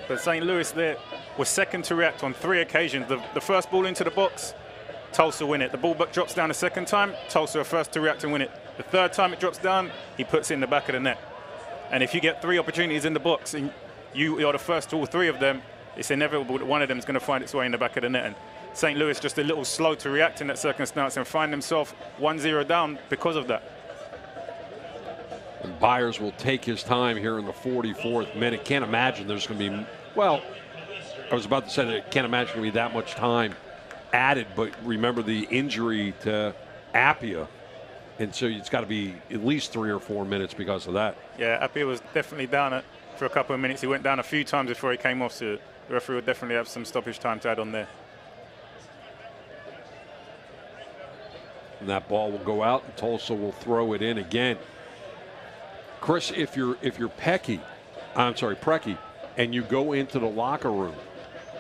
But St. Louis there was second to react on 3 occasions. The first ball into the box, Tulsa win it. The ball drops down a second time, Tulsa are first to react and win it. The third time it drops down, he puts it in the back of the net. And if you get 3 opportunities in the box and you're the first to all 3 of them, it's inevitable that one of them is going to find its way in the back of the net. And St. Louis just a little slow to react in that circumstance and find themselves 1-0 down because of that. And Byers will take his time here in the 44th minute. Can't imagine there's going to be, well, I was about to say that I can't imagine going to be that much time added, but remember the injury to Appia. And so it's got to be at least 3 or 4 minutes because of that. Yeah, Appia was definitely down for a couple of minutes. He went down a few times before he came off, so the referee will definitely have some stoppage time to add on there. And that ball will go out, and Tulsa will throw it in again. Chris, if you're Preki, and you go into the locker room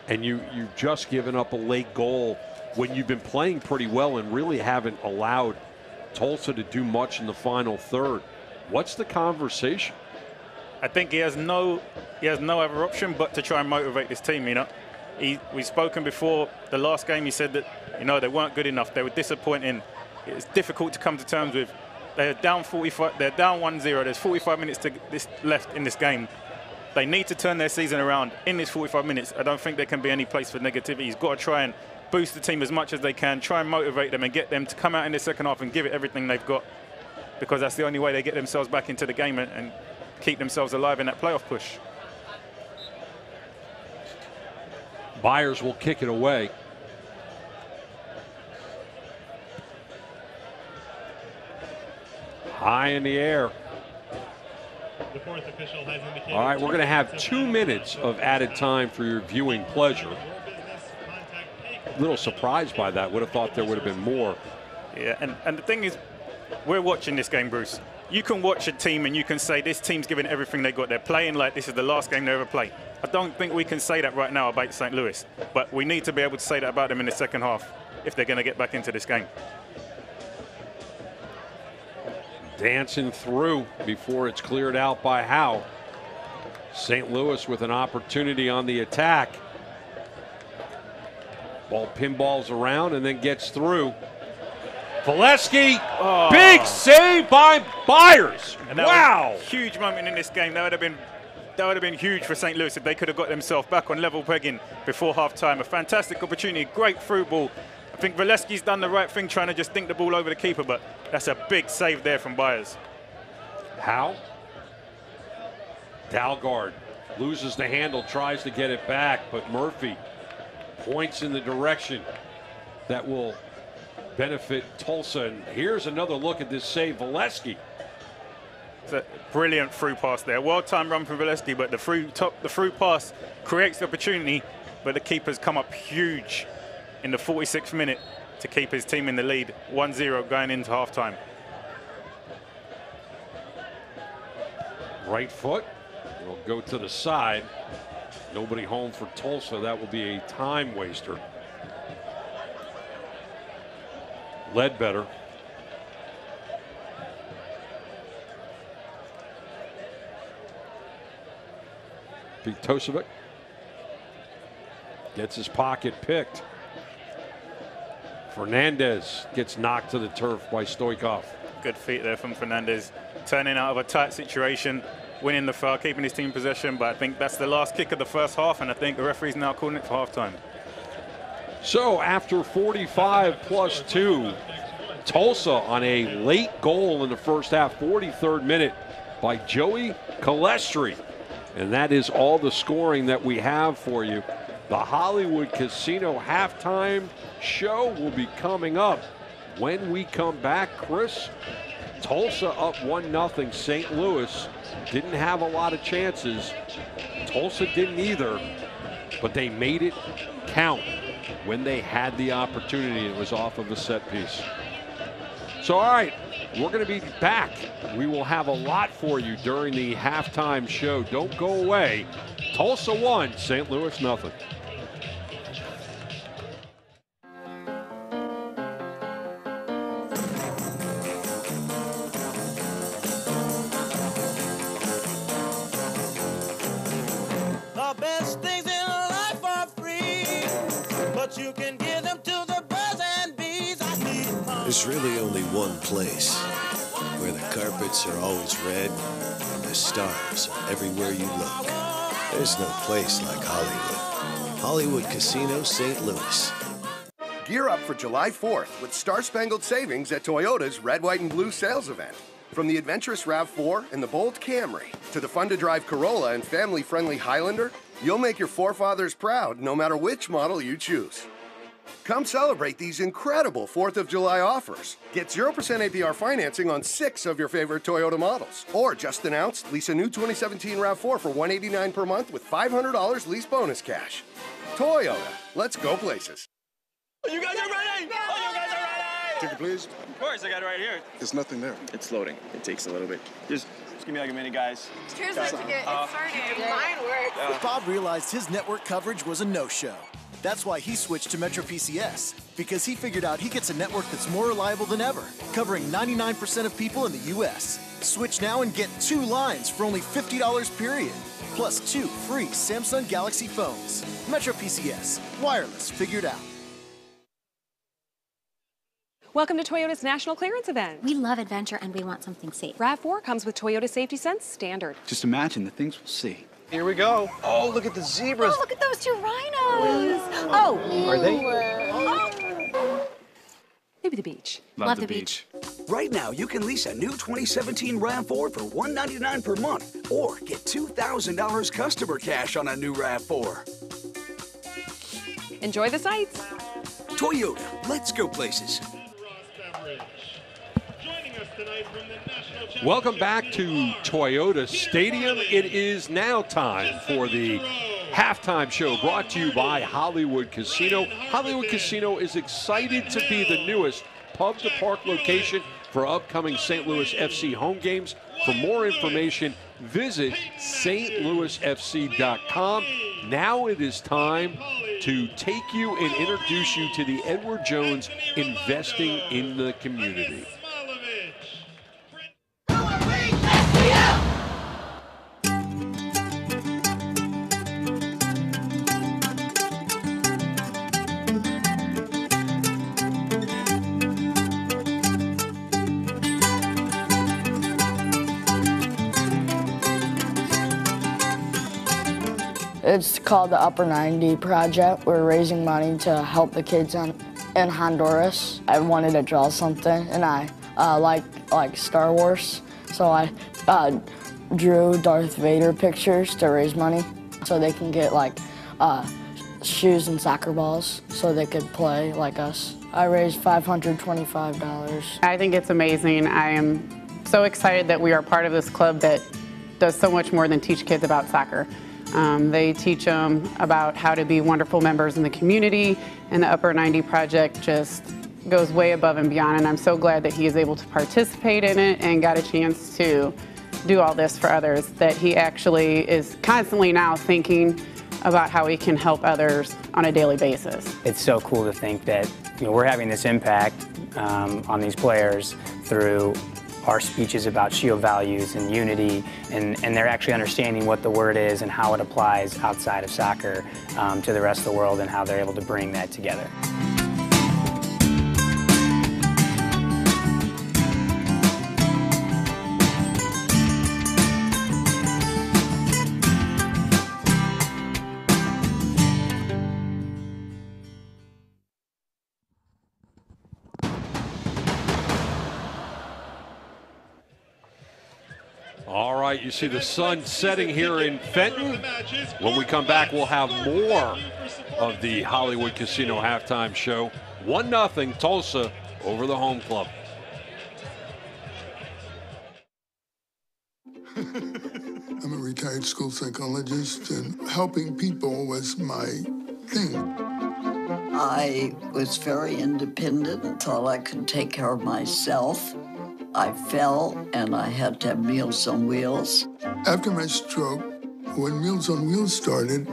and you've just given up a late goal when you've been playing pretty well and really haven't allowed Tulsa to do much in the final third, what's the conversation? I think he has no other option but to try and motivate this team. You know, we've spoken before the last game. He said that they weren't good enough. They were disappointing. It's difficult to come to terms with. They're down 45. They're down 1-0. There's 45 minutes left in this game. They need to turn their season around in this 45 minutes. I don't think there can be any place for negativity. He's got to try and boost the team as much as they can, try and motivate them and get them to come out in the second half and give it everything they've got, because that's the only way they get themselves back into the game and keep themselves alive in that playoff push. Byers will kick it away. High in the air. The fourth official has indicated. All right, we're going to have 2 minutes of added time for your viewing pleasure. A little surprised by that. Would have thought there would have been more. Yeah, and the thing is, we're watching this game, Bruce. You can watch a team and you can say this team's giving everything they got. They're playing like this is the last game they ever play. I don't think we can say that right now about St. Louis, but we need to be able to say that about them in the second half if they're going to get back into this game. Dancing through before it's cleared out by Howe. St. Louis with an opportunity on the attack. Ball pinballs around and then gets through. Valesky, big save by Byers. And that wow. was a huge moment in this game. That would have been huge for St. Louis if they could have got themselves back on level pegging before halftime. A fantastic opportunity, great through ball. I think Valesky's done the right thing trying to just dink the ball over the keeper, but that's a big save there from Byers. Howe. Dalgard loses the handle, tries to get it back, but Murphy points in the direction that will benefit Tulsa. And here's another look at this save, Valesky. It's a brilliant through pass there. Well-timed run from Valesky, but the through pass creates the opportunity, but the keeper's come up huge in the 46th minute to keep his team in the lead, 1-0 going into halftime. Right foot will go to the side. Nobody home for Tulsa. That will be a time waster. Ledbetter. Tosevic gets his pocket picked. Fernandez gets knocked to the turf by Stoikov. Good feet there from Fernandez, turning out of a tight situation, winning the foul, keeping his team in possession. But I think that's the last kick of the first half, and I think the referee's now calling it for halftime. So after 45 plus 2, Tulsa on a late goal in the first half, 43rd minute by Joey Calestri. And that is all the scoring that we have for you. The Hollywood Casino halftime show will be coming up when we come back. Chris, Tulsa up 1-0. St. Louis didn't have a lot of chances. Tulsa didn't either, but they made it count when they had the opportunity. It was off of a set piece. So, all right, we're going to be back. We will have a lot for you during the halftime show. Don't go away. Tulsa 1, St. Louis 0. The best things in life are free, but you can give them to the birds and bees. I need There's really only one place where the carpets are always red and the stars are everywhere you look. There's no place like Hollywood. Hollywood Casino St. Louis. Gear up for July 4th with star-spangled savings at Toyota's Red, White, and Blue sales event. From the adventurous RAV4 and the bold Camry to the fun-to-drive Corolla and family-friendly Highlander, you'll make your forefathers proud no matter which model you choose. Come celebrate these incredible 4th of July offers. Get 0% APR financing on 6 of your favorite Toyota models. Or just announced, lease a new 2017 RAV4 for $189 per month with $500 lease bonus cash. Toyota, let's go places. You guys are ready! Oh, you guys are ready! Ticket, please. Of course, I got it right here. There's nothing there. It's loading. It takes a little bit. Just give me like a minute, guys. Here's my ticket. It started. Mine works. Bob realized his network coverage was a no-show. That's why he switched to Metro PCS, because he figured out he gets a network that's more reliable than ever, covering 99% of people in the U.S. Switch now and get 2 lines for only $50 period. Plus 2 free Samsung Galaxy phones. Metro PCS. Wireless figured out. Welcome to Toyota's National Clearance Event. We love adventure and we want something safe. RAV4 comes with Toyota Safety Sense Standard. Just imagine the things we'll see. Here we go. Oh, look at the zebras. Oh, look at those 2 rhinos. Oh. Are they? Maybe the beach. Love the beach. Right now, you can lease a new 2017 RAV4 for $199 per month or get $2,000 customer cash on a new RAV4. Enjoy the sights. Toyota, let's go places. Welcome back to Toyota Stadium. It is now time for the halftime show brought to you by Hollywood Casino. Hollywood Casino is excited to be the newest pub-to-park location for upcoming St. Louis FC home games. For more information, visit stlouisfc.com. Now it is time to take you and introduce you to the Edward Jones Investing in the Community. It's called the Upper 90 Project. We're raising money to help the kids in Honduras. I wanted to draw something, and I like Star Wars, so I drew Darth Vader pictures to raise money so they can get like shoes and soccer balls so they could play like us. I raised $525. I think it's amazing. I am so excited that we are part of this club that does so much more than teach kids about soccer. They teach them about how to be wonderful members in the community, and the Upper 90 Project just goes way above and beyond, and I'm so glad that he is able to participate in it and got a chance to do all this for others, that he actually is constantly now thinking about how he can help others on a daily basis. It's so cool to think that we're having this impact on these players through our speeches about Shield values and unity, and they're actually understanding what the word is and how it applies outside of soccer to the rest of the world and how they're able to bring that together. All right, you see the sun setting here in Fenton. When we come back, we'll have more of the Hollywood Casino halftime show. 1-0 Tulsa over the home club. I'm a retired school psychologist, and helping people was my thing. I was very independent until I could take care of myself. I fell, and I had to have Meals on Wheels. After my stroke, when Meals on Wheels started,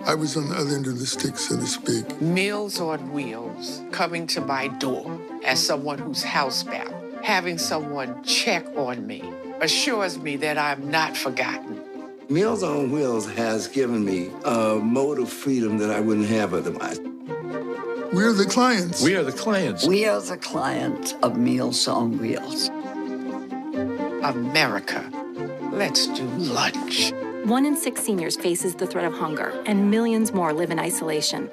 I was on the other end of the stick, so to speak. Meals on Wheels, coming to my door as someone who's housebound, having someone check on me, assures me that I'm not forgotten. Meals on Wheels has given me a mode of freedom that I wouldn't have otherwise. We're the clients. We are the clients. We are the clients of Meals on Wheels. America, let's do lunch. 1 in 6 seniors faces the threat of hunger, and millions more live in isolation.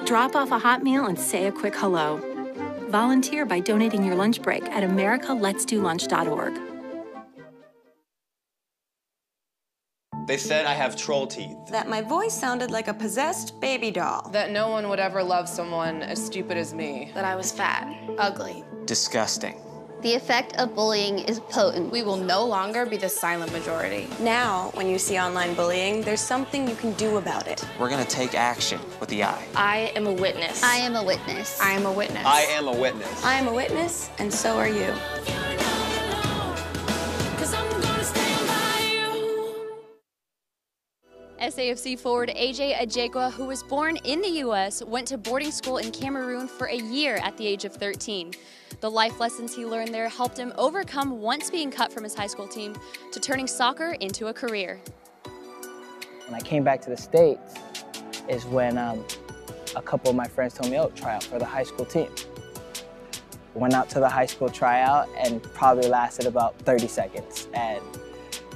Drop off a hot meal and say a quick hello. Volunteer by donating your lunch break at americaletsdolunch.org. They said I have troll teeth. That my voice sounded like a possessed baby doll. That no one would ever love someone as stupid as me. That I was fat, ugly. Disgusting. The effect of bullying is potent. We will no longer be the silent majority. Now, when you see online bullying, there's something you can do about it. We're gonna take action with the I. I am a witness. I am a witness. I am a witness. I am a witness. I am a witness, and so are you. SAFC forward AJ Ajekwa, who was born in the U.S., went to boarding school in Cameroon for a year at the age of 13. The life lessons he learned there helped him overcome once being cut from his high school team to turning soccer into a career. When I came back to the States is when a couple of my friends told me, oh, try out for the high school team. Went out to the high school tryout and probably lasted about 30 seconds. And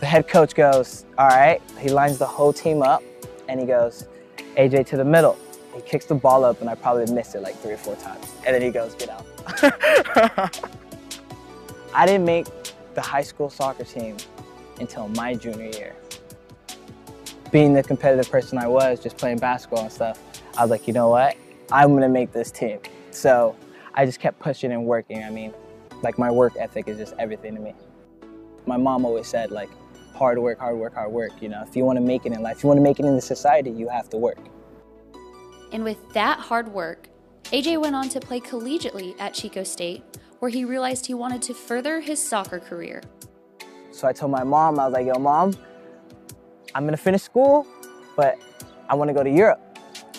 the head coach goes, all right, he lines the whole team up and he goes, AJ to the middle. He kicks the ball up and I probably missed it like 3 or 4 times. And then he goes, get out. I didn't make the high school soccer team until my junior year. Being the competitive person I was, just playing basketball and stuff, I was like, you know what? I'm gonna make this team. So I just kept pushing and working. I mean, like my work ethic is just everything to me. My mom always said like, hard work, hard work, hard work. You know, if you wanna make it in life, if you wanna make it in the society, you have to work. And with that hard work, AJ went on to play collegiately at Chico State, where he realized he wanted to further his soccer career. So I told my mom, I was like, yo, Mom, I'm gonna finish school, but I wanna go to Europe.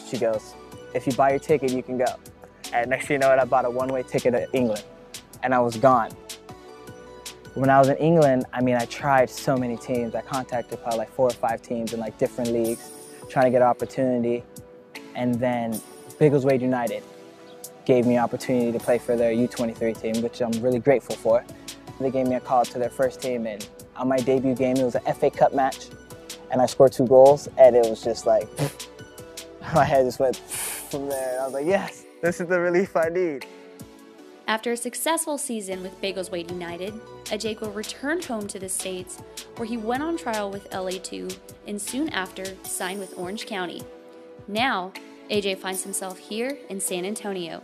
She goes, if you buy your ticket, you can go. And next thing you know it, I bought a one-way ticket to England, and I was gone. When I was in England, I mean, I tried so many teams. I contacted probably like 4 or 5 teams in like different leagues, trying to get an opportunity. And then Biggleswade United gave me an opportunity to play for their U23 team, which I'm really grateful for. They gave me a call to their first team, and on my debut game, it was an FA Cup match, and I scored 2 goals, and it was just like, my head just went from there, and I was like, yes, this is the relief I need. After a successful season with Biggleswade United, Ajekwa returned home to the States, where he went on trial with LA2 and soon after signed with Orange County. Now, AJ finds himself here in San Antonio.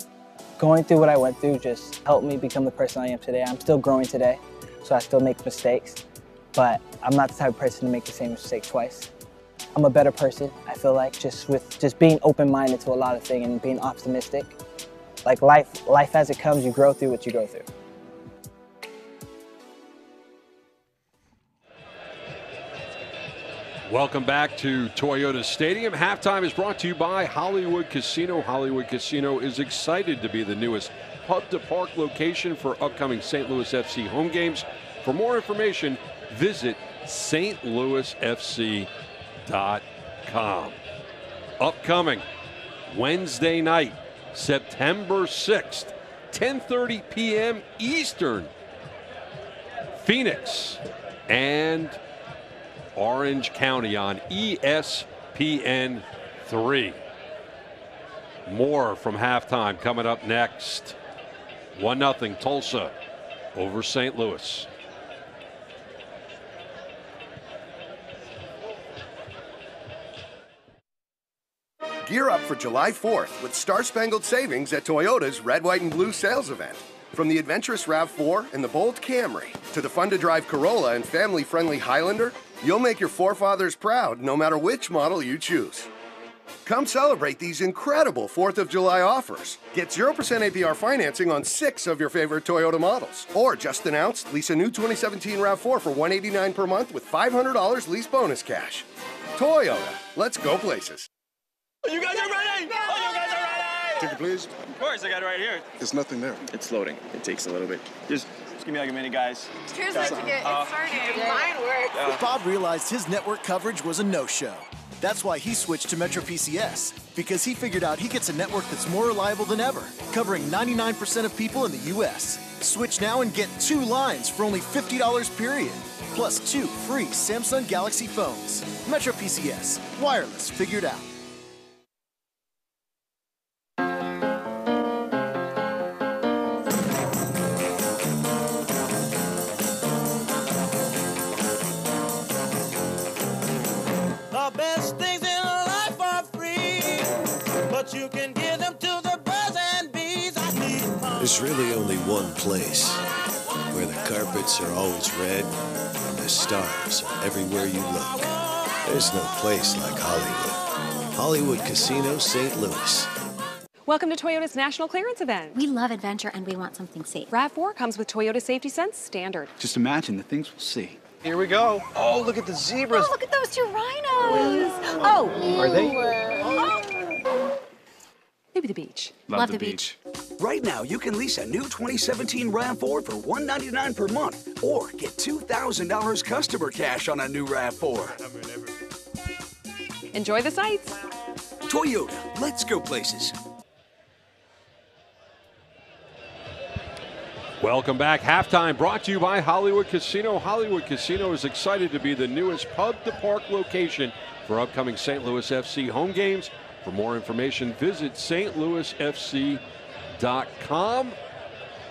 Going through what I went through just helped me become the person I am today. I'm still growing today, so I still make mistakes, but I'm not the type of person to make the same mistake twice. I'm a better person, I feel like, just being open-minded to a lot of things and being optimistic. Like life as it comes, you grow through what you go through. Welcome back to Toyota Stadium. Halftime is brought to you by Hollywood Casino. Hollywood Casino is excited to be the newest pub-to-park location for upcoming St. Louis FC home games. For more information, visit stlouisfc.com. Upcoming Wednesday night, September 6th, 10:30 p.m. Eastern. Phoenix and Orange County on ESPN3. More from halftime coming up next. 1-0 Tulsa over St. Louis. Gear up for July 4th with Star-Spangled Savings at Toyota's Red, White, and Blue sales event. From the adventurous RAV4 and the bold Camry to the fun-to-drive Corolla and family-friendly Highlander, you'll make your forefathers proud no matter which model you choose. Come celebrate these incredible 4th of July offers. Get 0% APR financing on 6 of your favorite Toyota models. Or just announced, lease a new 2017 RAV4 for $189 per month with $500 lease bonus cash. Toyota, let's go places. You guys are ready! Oh, you guys are ready! Ticket, please. Of course, I got it right here. There's nothing there. It's loading. It takes a little bit. Just give me like a minute, guys. Here's my ticket. It's starting. Mine works. Bob realized his network coverage was a no-show. That's why he switched to Metro PCS, because he figured out he gets a network that's more reliable than ever, covering 99% of people in the U.S. Switch now and get 2 lines for only $50 period, plus 2 free Samsung Galaxy phones. Metro PCS. Wireless figured out. There's really only one place where the carpets are always red and the stars are everywhere you look. There's no place like Hollywood. Hollywood Casino, St. Louis. Welcome to Toyota's National Clearance Event. We love adventure and we want something safe. RAV4 comes with Toyota Safety Sense Standard. Just imagine the things we'll see. Here we go. Oh, look at the zebras. Oh, look at those 2 rhinos. Oh. Are they? Maybe the beach. Love the beach. Right now, you can lease a new 2017 RAV4 for $199 per month or get $2,000 customer cash on a new RAV4. Enjoy the sights. Toyota, let's go places. Welcome back. Halftime brought to you by Hollywood Casino. Hollywood Casino is excited to be the newest pub-to-park location for upcoming St. Louis FC home games. For more information, visit stlouisfc.com.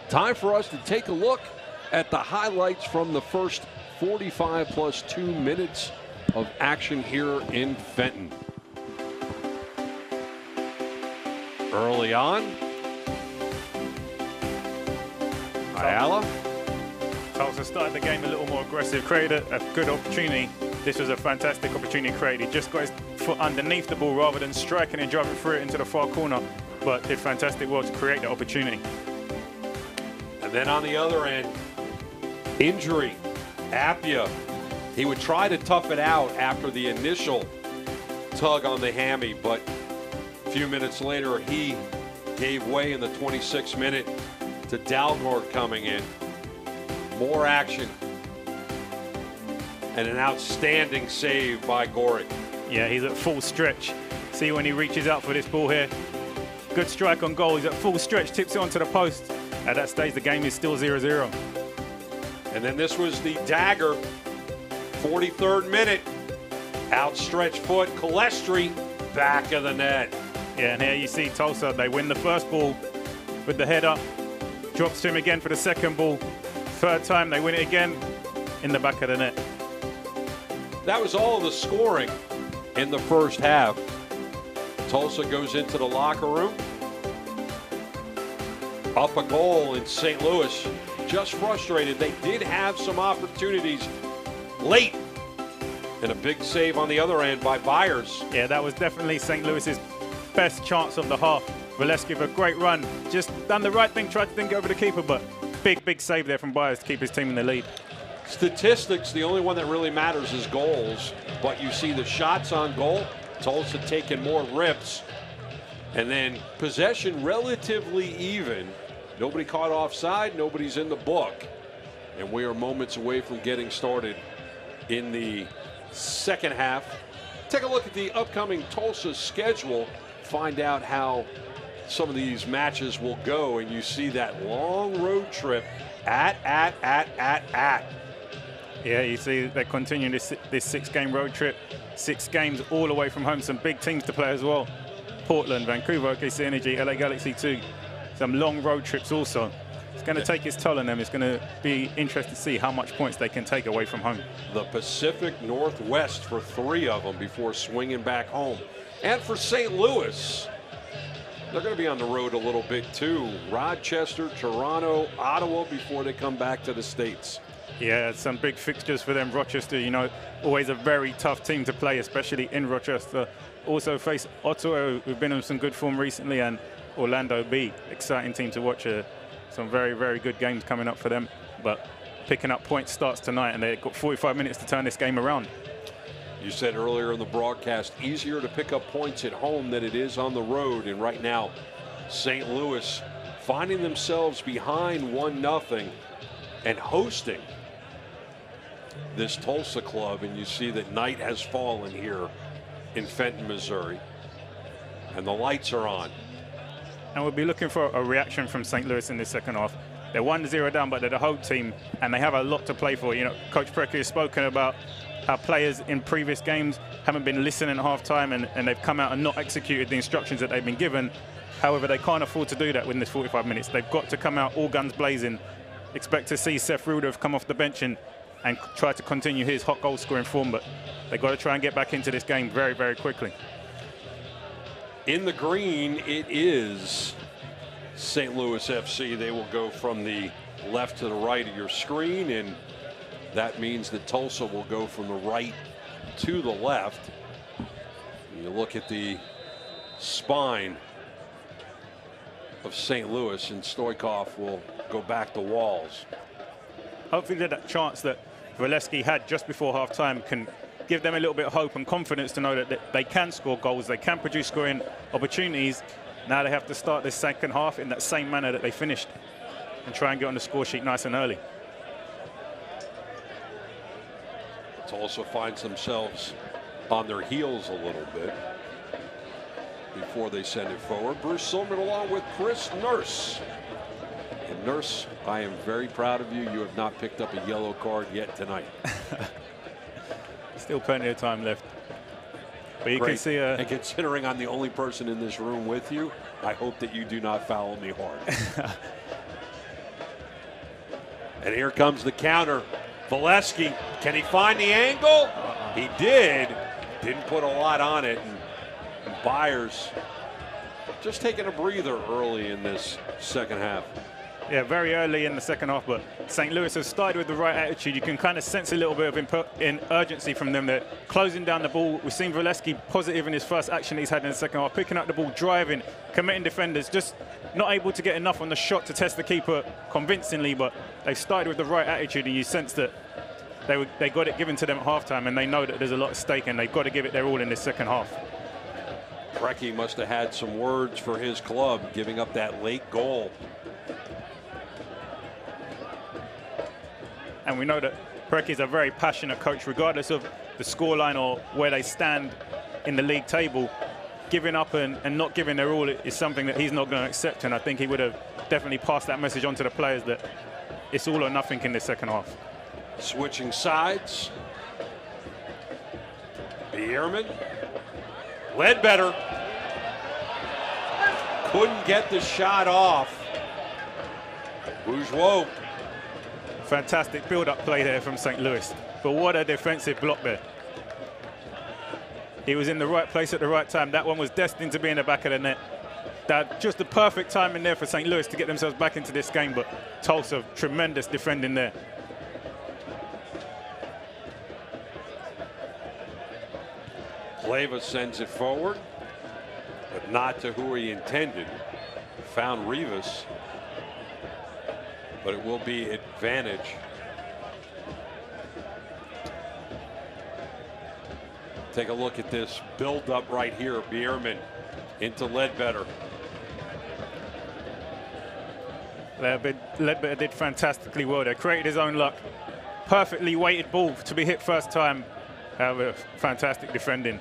Time for us to take a look at the highlights from the first 45 plus 2 minutes of action here in Fenton. Early on, Ayala. Tulsa started the game a little more aggressive, created a good opportunity. This was a fantastic opportunity created. He just got his foot underneath the ball rather than striking and driving through it into the far corner, but did fantastic work to create the opportunity. And then on the other end, injury. Appia, he would try to tough it out after the initial tug on the hammy, but a few minutes later he gave way in the 26th minute to Dalgord coming in. More action. And an outstanding save by Gorick. Yeah, he's at full stretch. See when he reaches out for this ball here. Good strike on goal. He's at full stretch, tips it onto the post. At that stage, the game is still 0-0. And then this was the dagger. 43rd minute. Outstretched foot. Calestri, back of the net. Yeah, and here you see Tulsa. They win the first ball with the header. Drops to him again for the second ball. Third time, they win it again in the back of the net. That was all of the scoring in the first half. Tulsa goes into the locker room. Up a goal in St. Louis. Just frustrated. They did have some opportunities late. And a big save on the other end by Byers. Yeah, that was definitely St. Louis's best chance of the half. Valesky with a great run. Just done the right thing, tried to think over the keeper, but big save there from Byers to keep his team in the lead. Statistics, the only one that really matters is goals. But you see the shots on goal, Tulsa taking more rips. And then possession relatively even. Nobody caught offside, nobody's in the book. And we are moments away from getting started in the second half. Take a look at the upcoming Tulsa schedule. Find out how some of these matches will go. And you see that long road trip at. Yeah, you see they're continuing this 6-game road trip. 6 games all away from home. Some big teams to play as well. Portland, Vancouver, OKC Energy, LA Galaxy 2. Some long road trips also. It's going to take its toll on them. It's going to be interesting to see how much points they can take away from home. The Pacific Northwest for 3 of them before swinging back home. And for St. Louis, they're going to be on the road a little bit too. Rochester, Toronto, Ottawa before they come back to the States. Yeah, some big fixtures for them. Rochester, you know, always a very tough team to play, especially in Rochester. Also face Ottawa, who've been on some good form recently, and Orlando B, exciting team to watch. Some very good games coming up for them. But picking up points starts tonight, and they've got 45 minutes to turn this game around. You said earlier in the broadcast, easier to pick up points at home than it is on the road. And right now, St. Louis finding themselves behind 1-0 and hosting this Tulsa club. And you see that night has fallen here in Fenton, Missouri. And the lights are on. And we'll be looking for a reaction from St. Louis in the second half. They're 1-0 down, but they're the home team, and they have a lot to play for. You know, Coach Precky has spoken about how players in previous games haven't been listening at halftime, and they've come out and not executed the instructions that they've been given. However, they can't afford to do that within this 45 minutes. They've got to come out all guns blazing. Expect to see Seth Rudolph come off the bench and try to continue his hot goal scoring form, but they've got to try and get back into this game very quickly. In the green, it is St. Louis FC. They will go from the left to the right of your screen, and that means that Tulsa will go from the right to the left. You look at the spine of St. Louis, and Stoikov will go back to Walls. Hopefully that chance that Valesky had just before halftime can give them a little bit of hope and confidence to know that they can score goals, they can produce scoring opportunities, Now they have to start this second half in that same manner that they finished and try and get on the score sheet nice and early. Tulsa finds themselves on their heels a little bit before they send it forward. Bruce Silverman along with Chris Nurse. And Nurse, I am very proud of you. You have not picked up a yellow card yet tonight. Still plenty of time left. But you Great. can see and considering I'm the only person in this room with you, I hope that you do not foul me hard. And here comes the counter. Valesky, can he find the angle? He did. Didn't put a lot on it. And Byers just taking a breather early in this second half. Yeah, very early in the second half, but St. Louis has started with the right attitude. You can kind of sense a little bit of urgency from them. They're closing down the ball. We've seen Valesky positive in his first action he's had in the second half, picking up the ball, driving, committing defenders, just not able to get enough on the shot to test the keeper convincingly, but they started with the right attitude, and you sense that they got it given to them at halftime, and they know that there's a lot at stake, and they've got to give it their all in this second half. Preki must have had some words for his club, giving up that late goal. And we know that Preki's a very passionate coach, regardless of the scoreline or where they stand in the league table. Giving up and not giving their all is something that he's not going to accept, and I think he would have definitely passed that message on to the players that it's all or nothing in this second half. Switching sides. Bierman. Ledbetter. Couldn't get the shot off. Bourgeois. Fantastic build-up play there from St. Louis. But what a defensive block there. He was in the right place at the right time. That one was destined to be in the back of the net. That just the perfect time in there for St. Louis to get themselves back into this game, but Tulsa, tremendous defending there. Leyva sends it forward, but not to who he intended. Found Rivas, but it will be advantage. Take a look at this build up right here. Bierman into Ledbetter. Ledbetter did fantastically well there. Created his own luck. Perfectly weighted ball to be hit first time. Fantastic defending.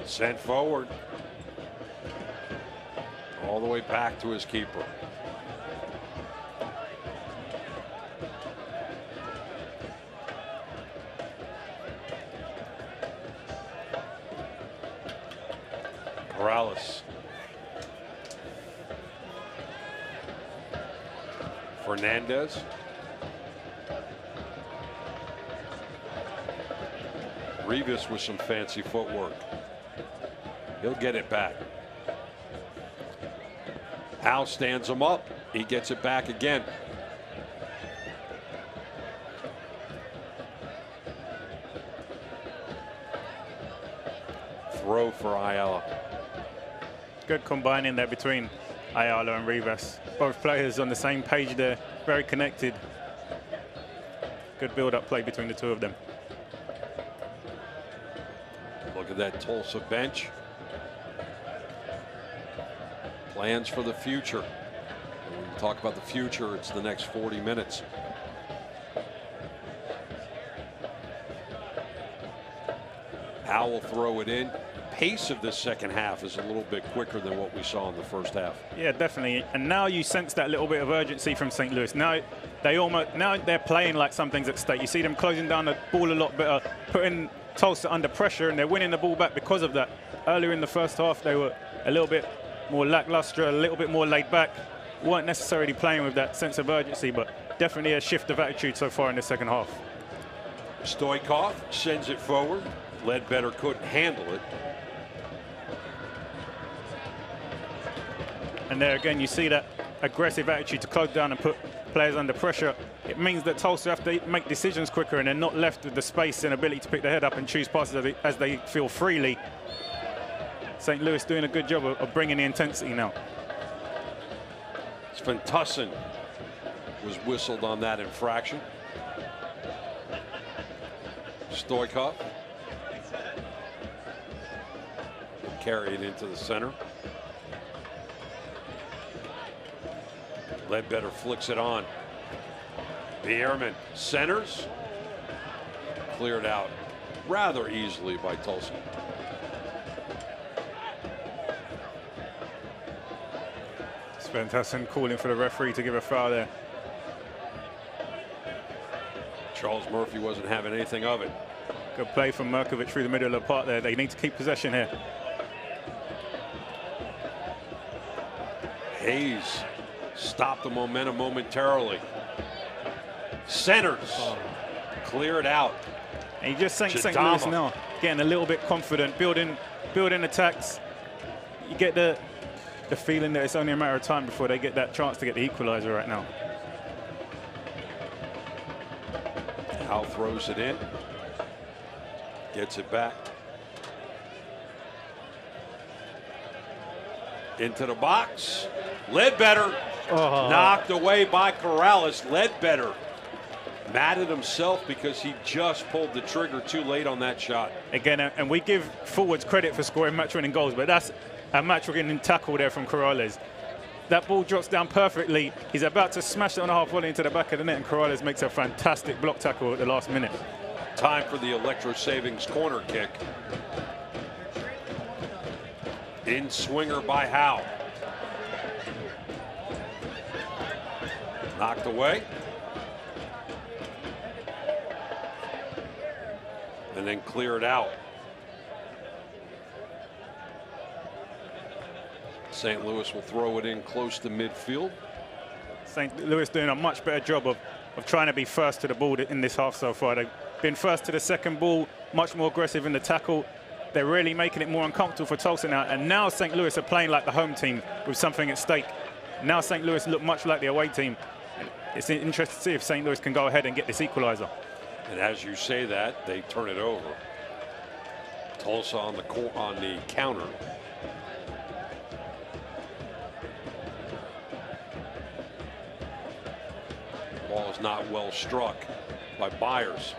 Sent forward. All the way back to his keeper. Morales. Fernandez. Rivas with some fancy footwork. He'll get it back. Howe stands him up. He gets it back again. Throw for Ayala. Good combining there between Ayala and Rivas. Both players on the same page there, very connected. Good build-up play between the two of them. Look at that Tulsa bench. Plans for the future. When we talk about the future, it's the next 40 minutes. Howe will throw it in. Pace of this second half is a little bit quicker than what we saw in the first half. Yeah, definitely. And now you sense that little bit of urgency from St. Louis. Now they're playing like something's at stake. You see them closing down the ball a lot better, putting Tulsa under pressure, and they're winning the ball back because of that. Earlier in the first half, they were a little bit more lackluster, a little bit more laid back. Weren't necessarily playing with that sense of urgency, but definitely a shift of attitude so far in the second half. Stoikov sends it forward. Ledbetter couldn't handle it. And there again, you see that aggressive attitude to close down and put players under pressure. It means that Tulsa have to make decisions quicker, and they're not left with the space and ability to pick their head up and choose passes as they feel freely. St. Louis doing a good job of bringing the intensity now. Sven Tussin was whistled on that infraction. Stoikov. carry it into the center. Ledbetter flicks it on. Bierman centers. Cleared out rather easily by Tulsa. Svensson calling for the referee to give a foul there. Charles Murphy wasn't having anything of it. Good play from Merkovic through the middle of the park there. They need to keep possession here. Hayes stopped the momentum momentarily. Centers. Clear it out. And you just think St. Louis now getting a little bit confident, building attacks. You get the feeling that it's only a matter of time before they get that chance to get the equalizer right now. Howe throws it in. Gets it back. Into the box. Ledbetter knocked away by Corrales. Ledbetter mad at himself because he just pulled the trigger too late on that shot. Again, and we give forwards credit for scoring match-winning goals, but that's a match-winning tackle there from Corrales. That ball drops down perfectly. He's about to smash it on a half volley into the back of the net, and Corrales makes a fantastic block tackle at the last minute. Time for the Electro Savings corner kick. In swinger by Howe. Knocked away. And then cleared out. St. Louis will throw it in close to midfield. St. Louis doing a much better job of trying to be first to the ball in this half so far. They've been first to the second ball, much more aggressive in the tackle. They're really making it more uncomfortable for Tulsa now. And now St. Louis are playing like the home team with something at stake. Now St. Louis look much like the away team. It's interesting to see if St. Louis can go ahead and get this equalizer. And as you say that, they turn it over. Tulsa on the counter. Ball is not well struck by Byers.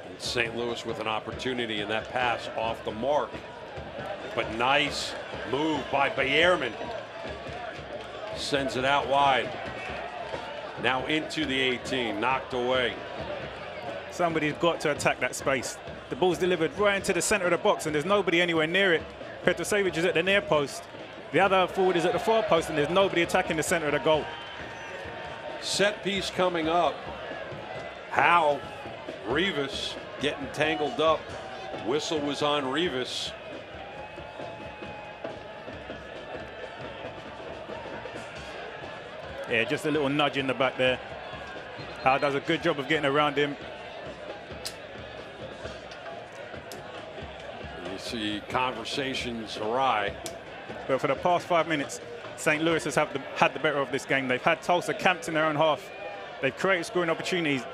And St. Louis with an opportunity in that pass off the mark. But nice move by Bierman. Sends it out wide. Now into the 18, knocked away. Somebody's got to attack that space. The ball's delivered right into the center of the box, and there's nobody anywhere near it. Petrosevic is at the near post. The other forward is at the far post, and there's nobody attacking the center of the goal. Set piece coming up. Howe, Rivas getting tangled up. Whistle was on Rivas. Yeah, just a little nudge in the back there. Howe does a good job of getting around him. You see conversations awry. But for the past 5 minutes, St. Louis has had the better of this game. They've had Tulsa camped in their own half. They've created scoring opportunities.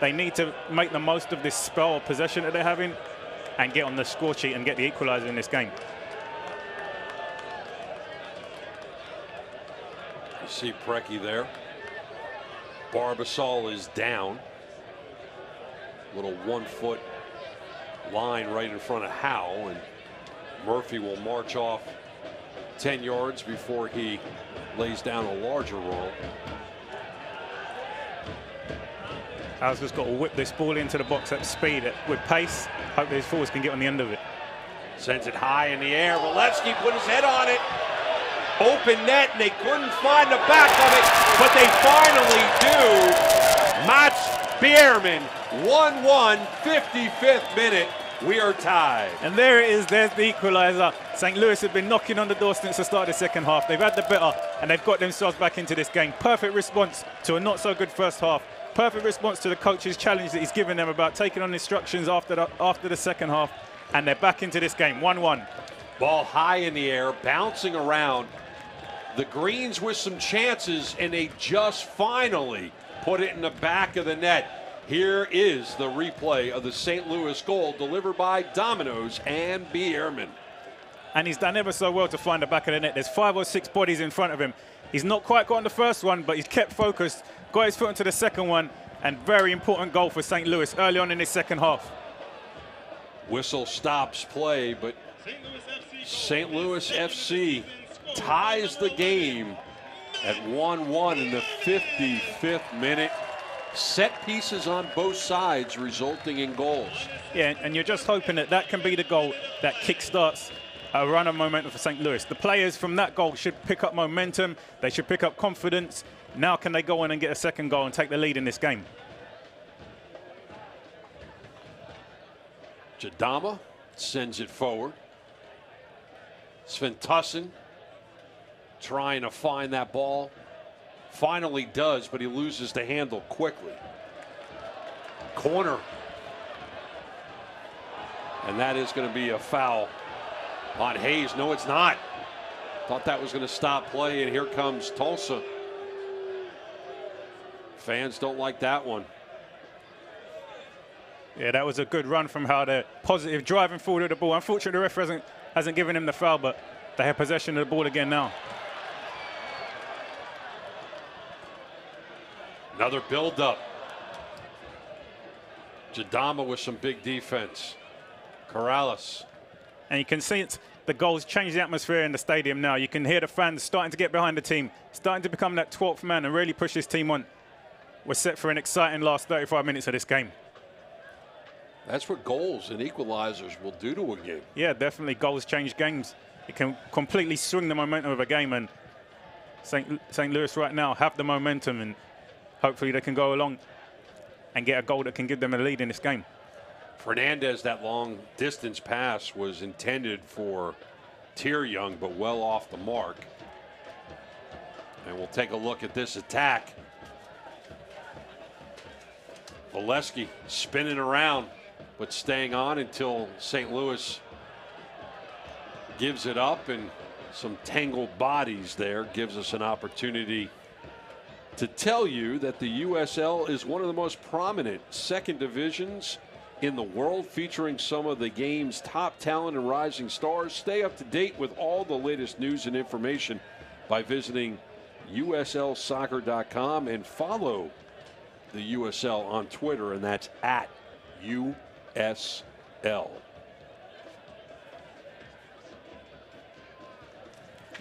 They need to make the most of this spell of possession that they're having and get on the score sheet and get the equalizer in this game. You see Preki there. Barbasol is down. Little 1 foot line right in front of Howe, and Murphy will march off 10 yards before he lays down a larger roll. Howe's just got to whip this ball into the box at speed with pace. Hope his forwards can get on the end of it. Sends it high in the air. Walewski put his head on it. Open net, and they couldn't find the back of it, but they finally do. Mats Bierman, 1-1, 55th minute. We are tied. And there it is. There's the equalizer. St. Louis have been knocking on the door since the start of the second half. They've had the better, and they've got themselves back into this game. Perfect response to a not-so-good first half. Perfect response to the coach's challenge that he's given them about taking on instructions after the second half, and they're back into this game, 1-1. Ball high in the air, bouncing around. The Greens with some chances, and they just finally put it in the back of the net. Here is the replay of the St. Louis goal delivered by Domino's and Bierman. and he's done ever so well to find the back of the net. There's 5 or 6 bodies in front of him. He's not quite got on the first one, but he's kept focused, got his foot into the second one, and very important goal for St. Louis early on in this second half. Whistle stops play, but St. Louis FC ties the game at 1-1 in the 55th minute. Set pieces on both sides resulting in goals. Yeah, and you're just hoping that that can be the goal that kickstarts a run of momentum for St. Louis. The players from that goal should pick up momentum. They should pick up confidence. Now can they go in and get a second goal and take the lead in this game? Jadama sends it forward. Sven Tussin trying to find that ball. Finally does, but he loses the handle quickly. Corner. And that is going to be a foul on Hayes. No, it's not. Thought that was going to stop play, and here comes Tulsa. Fans don't like that one. Yeah, that was a good run from Howder. Positive, driving forward at the ball. Unfortunately, the ref hasn't given him the foul, but they have possession of the ball again now. Another build-up. Jadama with some big defense. Corrales. And you can see the goals change the atmosphere in the stadium now. You can hear the fans starting to get behind the team, starting to become that 12th man and really push this team on. We're set for an exciting last 35 minutes of this game. That's what goals and equalizers will do to a game. Yeah, definitely. Goals change games. It can completely swing the momentum of a game, and St. Louis right now have the momentum, and hopefully they can go along and get a goal that can give them a lead in this game. Fernandez, that long distance pass was intended for Young, but well off the mark. And we'll take a look at this attack. Valesky spinning around, but staying on until St. Louis gives it up, and some tangled bodies there gives us an opportunity to tell you that the USL is one of the most prominent second divisions in the world, featuring some of the game's top talent and rising stars. Stay up to date with all the latest news and information by visiting USLsoccer.com and follow the USL on Twitter, and that's at USL.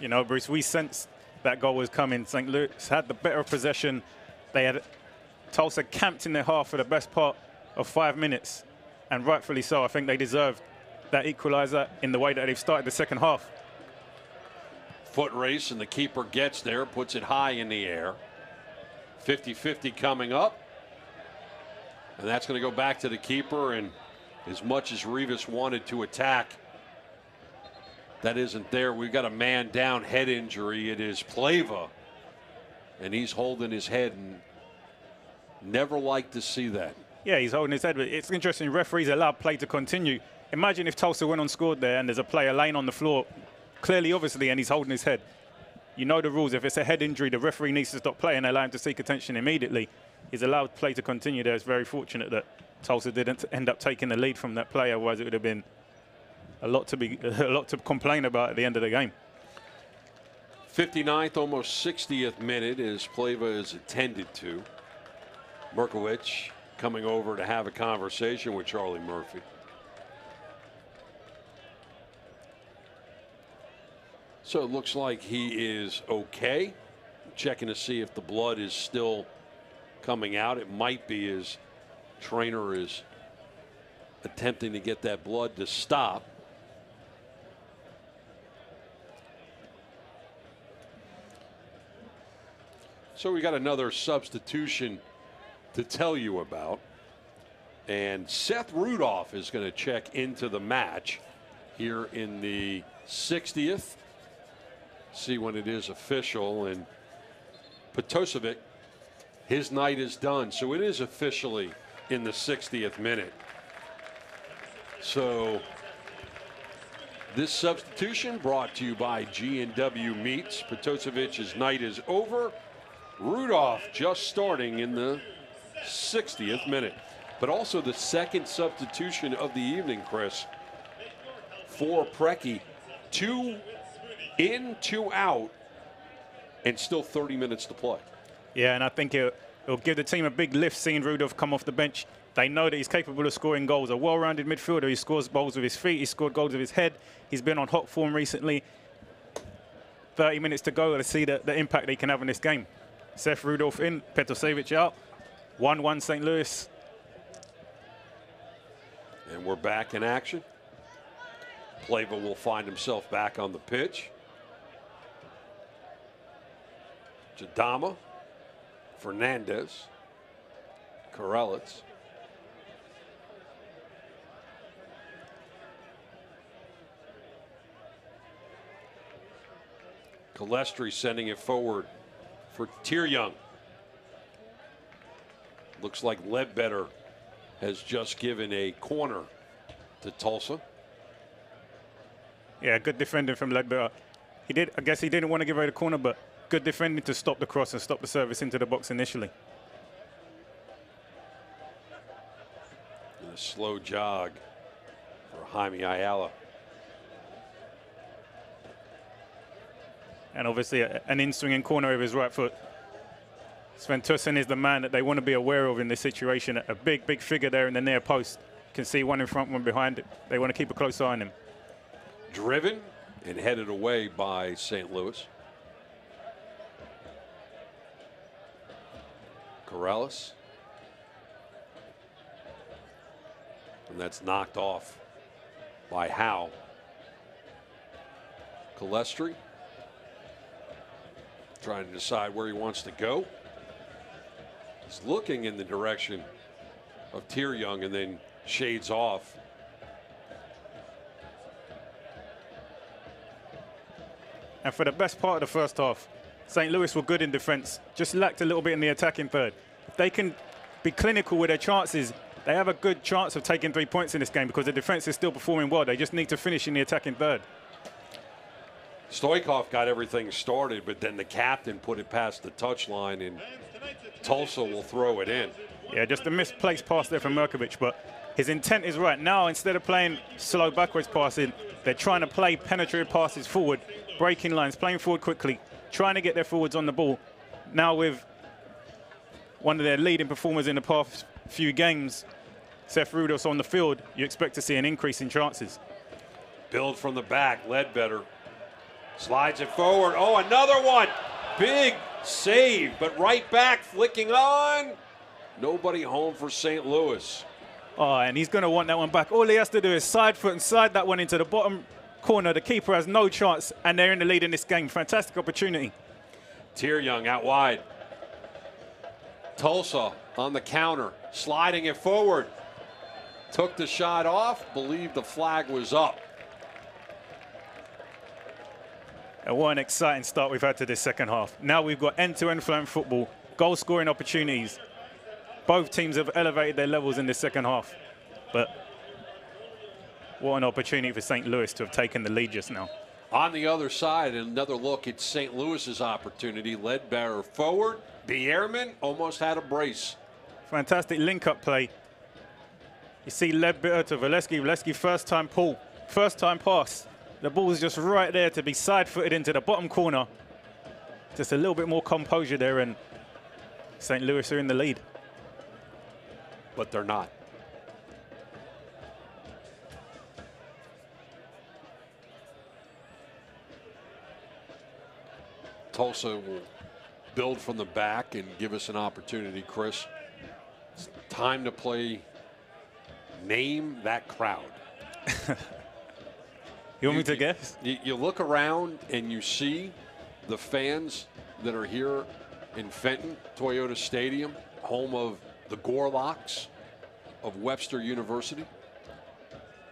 You know, Bruce, we sensed that goal was coming. St. Louis had the better possession. They had Tulsa camped in their half for the best part of 5 minutes, and rightfully so. I think they deserved that equalizer in the way that they've started the second half. Foot race, and the keeper gets there, puts it high in the air. 50-50 coming up. And that's going to go back to the keeper, and as much as Rivas wanted to attack, that isn't there. We've got a man down, head injury. It is Pleva, and he's holding his head, and never like to see that. Yeah, he's holding his head, but it's interesting. Referees allowed play to continue. Imagine if Tulsa went on scored there and there's a player laying on the floor, clearly, obviously, and he's holding his head. You know the rules. If it's a head injury, the referee needs to stop playing and allow him to seek attention immediately. He's allowed play to continue there. It's very fortunate that Tulsa didn't end up taking the lead from that play. Otherwise, it would have been a lot to complain about at the end of the game. 59th, almost 60th minute as Pleva is attended to. Merkowicz coming over to have a conversation with Charlie Murphy. So it looks like he is okay. Checking to see if the blood is still coming out. It might be. His trainer is attempting to get that blood to stop. So we got another substitution to tell you about. And Seth Rudolph is going to check into the match here in the 60th. See when it is official. And Potosevic, his night is done. So it is officially in the 60th minute. So this substitution brought to you by G&W Meats. Potosevic's night is over. Rudolph just starting in the 60th minute. But also the second substitution of the evening, Chris, for Preki. 2 in, 2 out, and still 30 minutes to play. Yeah, and I think it'll give the team a big lift seeing Rudolph come off the bench. They know that he's capable of scoring goals. A well-rounded midfielder. He scores goals with his feet. He scored goals with his head. He's been on hot form recently. 30 minutes to go to see the impact he can have in this game. Seth Rudolph in, Petrosevic out. 1-1 St. Louis. And we're back in action. Pleva will find himself back on the pitch. Jadama, Fernandez, Corrales. Calestri sending it forward for Tieryoung. Looks like Ledbetter has just given a corner to Tulsa. Yeah, good defending from Ledbetter. I guess he didn't want to give away the corner, but good defending to stop the cross and stop the service into the box initially. And a slow jog for Jaime Ayala. And obviously an in-swinging corner of his right foot. Sven Tussen is the man that they want to be aware of in this situation. A big, big figure there in the near post. You can see one in front, one behind it. They want to keep a close eye on him. Driven and headed away by St. Louis. Corrales. And that's knocked off by Howe. Calestri trying to decide where he wants to go. He's looking in the direction of Tieryoung and then shades off. And for the best part of the first half, St. Louis were good in defense, just lacked a little bit in the attacking third. If they can be clinical with their chances, they have a good chance of taking 3 points in this game because the defense is still performing well. They just need to finish in the attacking third. Stoikov got everything started, but then the captain put it past the touchline, and Tulsa will throw it in. Yeah, just a misplaced pass there from Merkovic, but his intent is right. Now, instead of playing slow backwards passing, they're trying to play penetrative passes forward, breaking lines, playing forward quickly, trying to get their forwards on the ball. Now with one of their leading performers in the past few games, Seth Rudolph on the field, you expect to see an increase in chances. Build from the back, Ledbetter. Slides it forward. Oh, another one. Big save, but right back, flicking on. Nobody home for St. Louis. Oh, and he's going to want that one back. All he has to do is side foot and slide that one into the bottom corner. The keeper has no chance, and they're in the lead in this game. Fantastic opportunity. Tieryoung out wide. Tulsa on the counter, sliding it forward. Took the shot off, believed the flag was up. And what an exciting start we've had to this second half. Now we've got end-to-end flowing football, goal-scoring opportunities. Both teams have elevated their levels in this second half. But what an opportunity for St. Louis to have taken the lead just now. On the other side, another look at St. Louis's opportunity. Ledbetter forward. Bierman almost had a brace. Fantastic link-up play. You see Ledbetter to Valesky. Valesky first-time pull, first-time pass. The ball is just right there to be side-footed into the bottom corner. Just a little bit more composure there, and St. Louis are in the lead. But they're not. Tulsa will build from the back and give us an opportunity, Chris. It's time to play Name That Crowd. You want me to guess? You look around and you see the fans that are here in Fenton, Toyota Stadium, home of the Gorlocks of Webster University.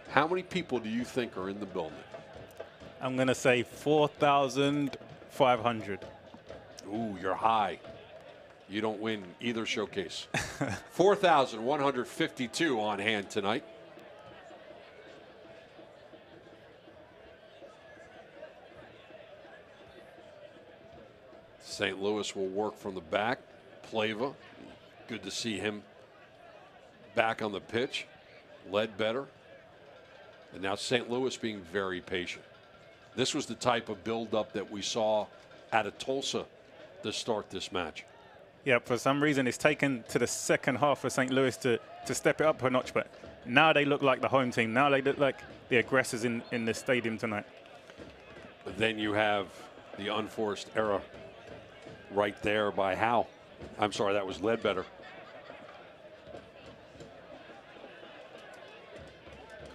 How many people do you think are in the building? I'm going to say 4,500. Ooh, you're high. You don't win either showcase. 4,152 on hand tonight. St. Louis will work from the back. Pleva, good to see him back on the pitch. Ledbetter. And now St. Louis being very patient. This was the type of buildup that we saw out of Tulsa to start this match. Yeah, for some reason it's taken to the second half for St. Louis to step it up a notch, but now they look like the home team. Now they look like the aggressors in the stadium tonight. But then you have the unforced error right there by Howe. I'm sorry, that was Ledbetter.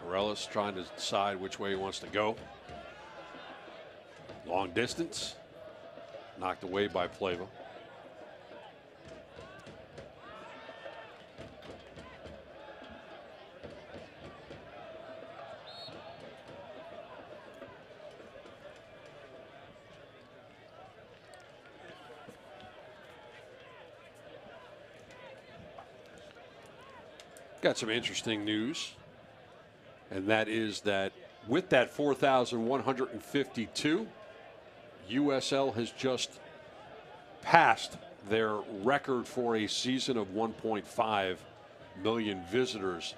Corellis trying to decide which way he wants to go. Long distance. Knocked away by Plava. Got some interesting news, and that is that with that 4,152, USL has just passed their record for a season of 1.5 million visitors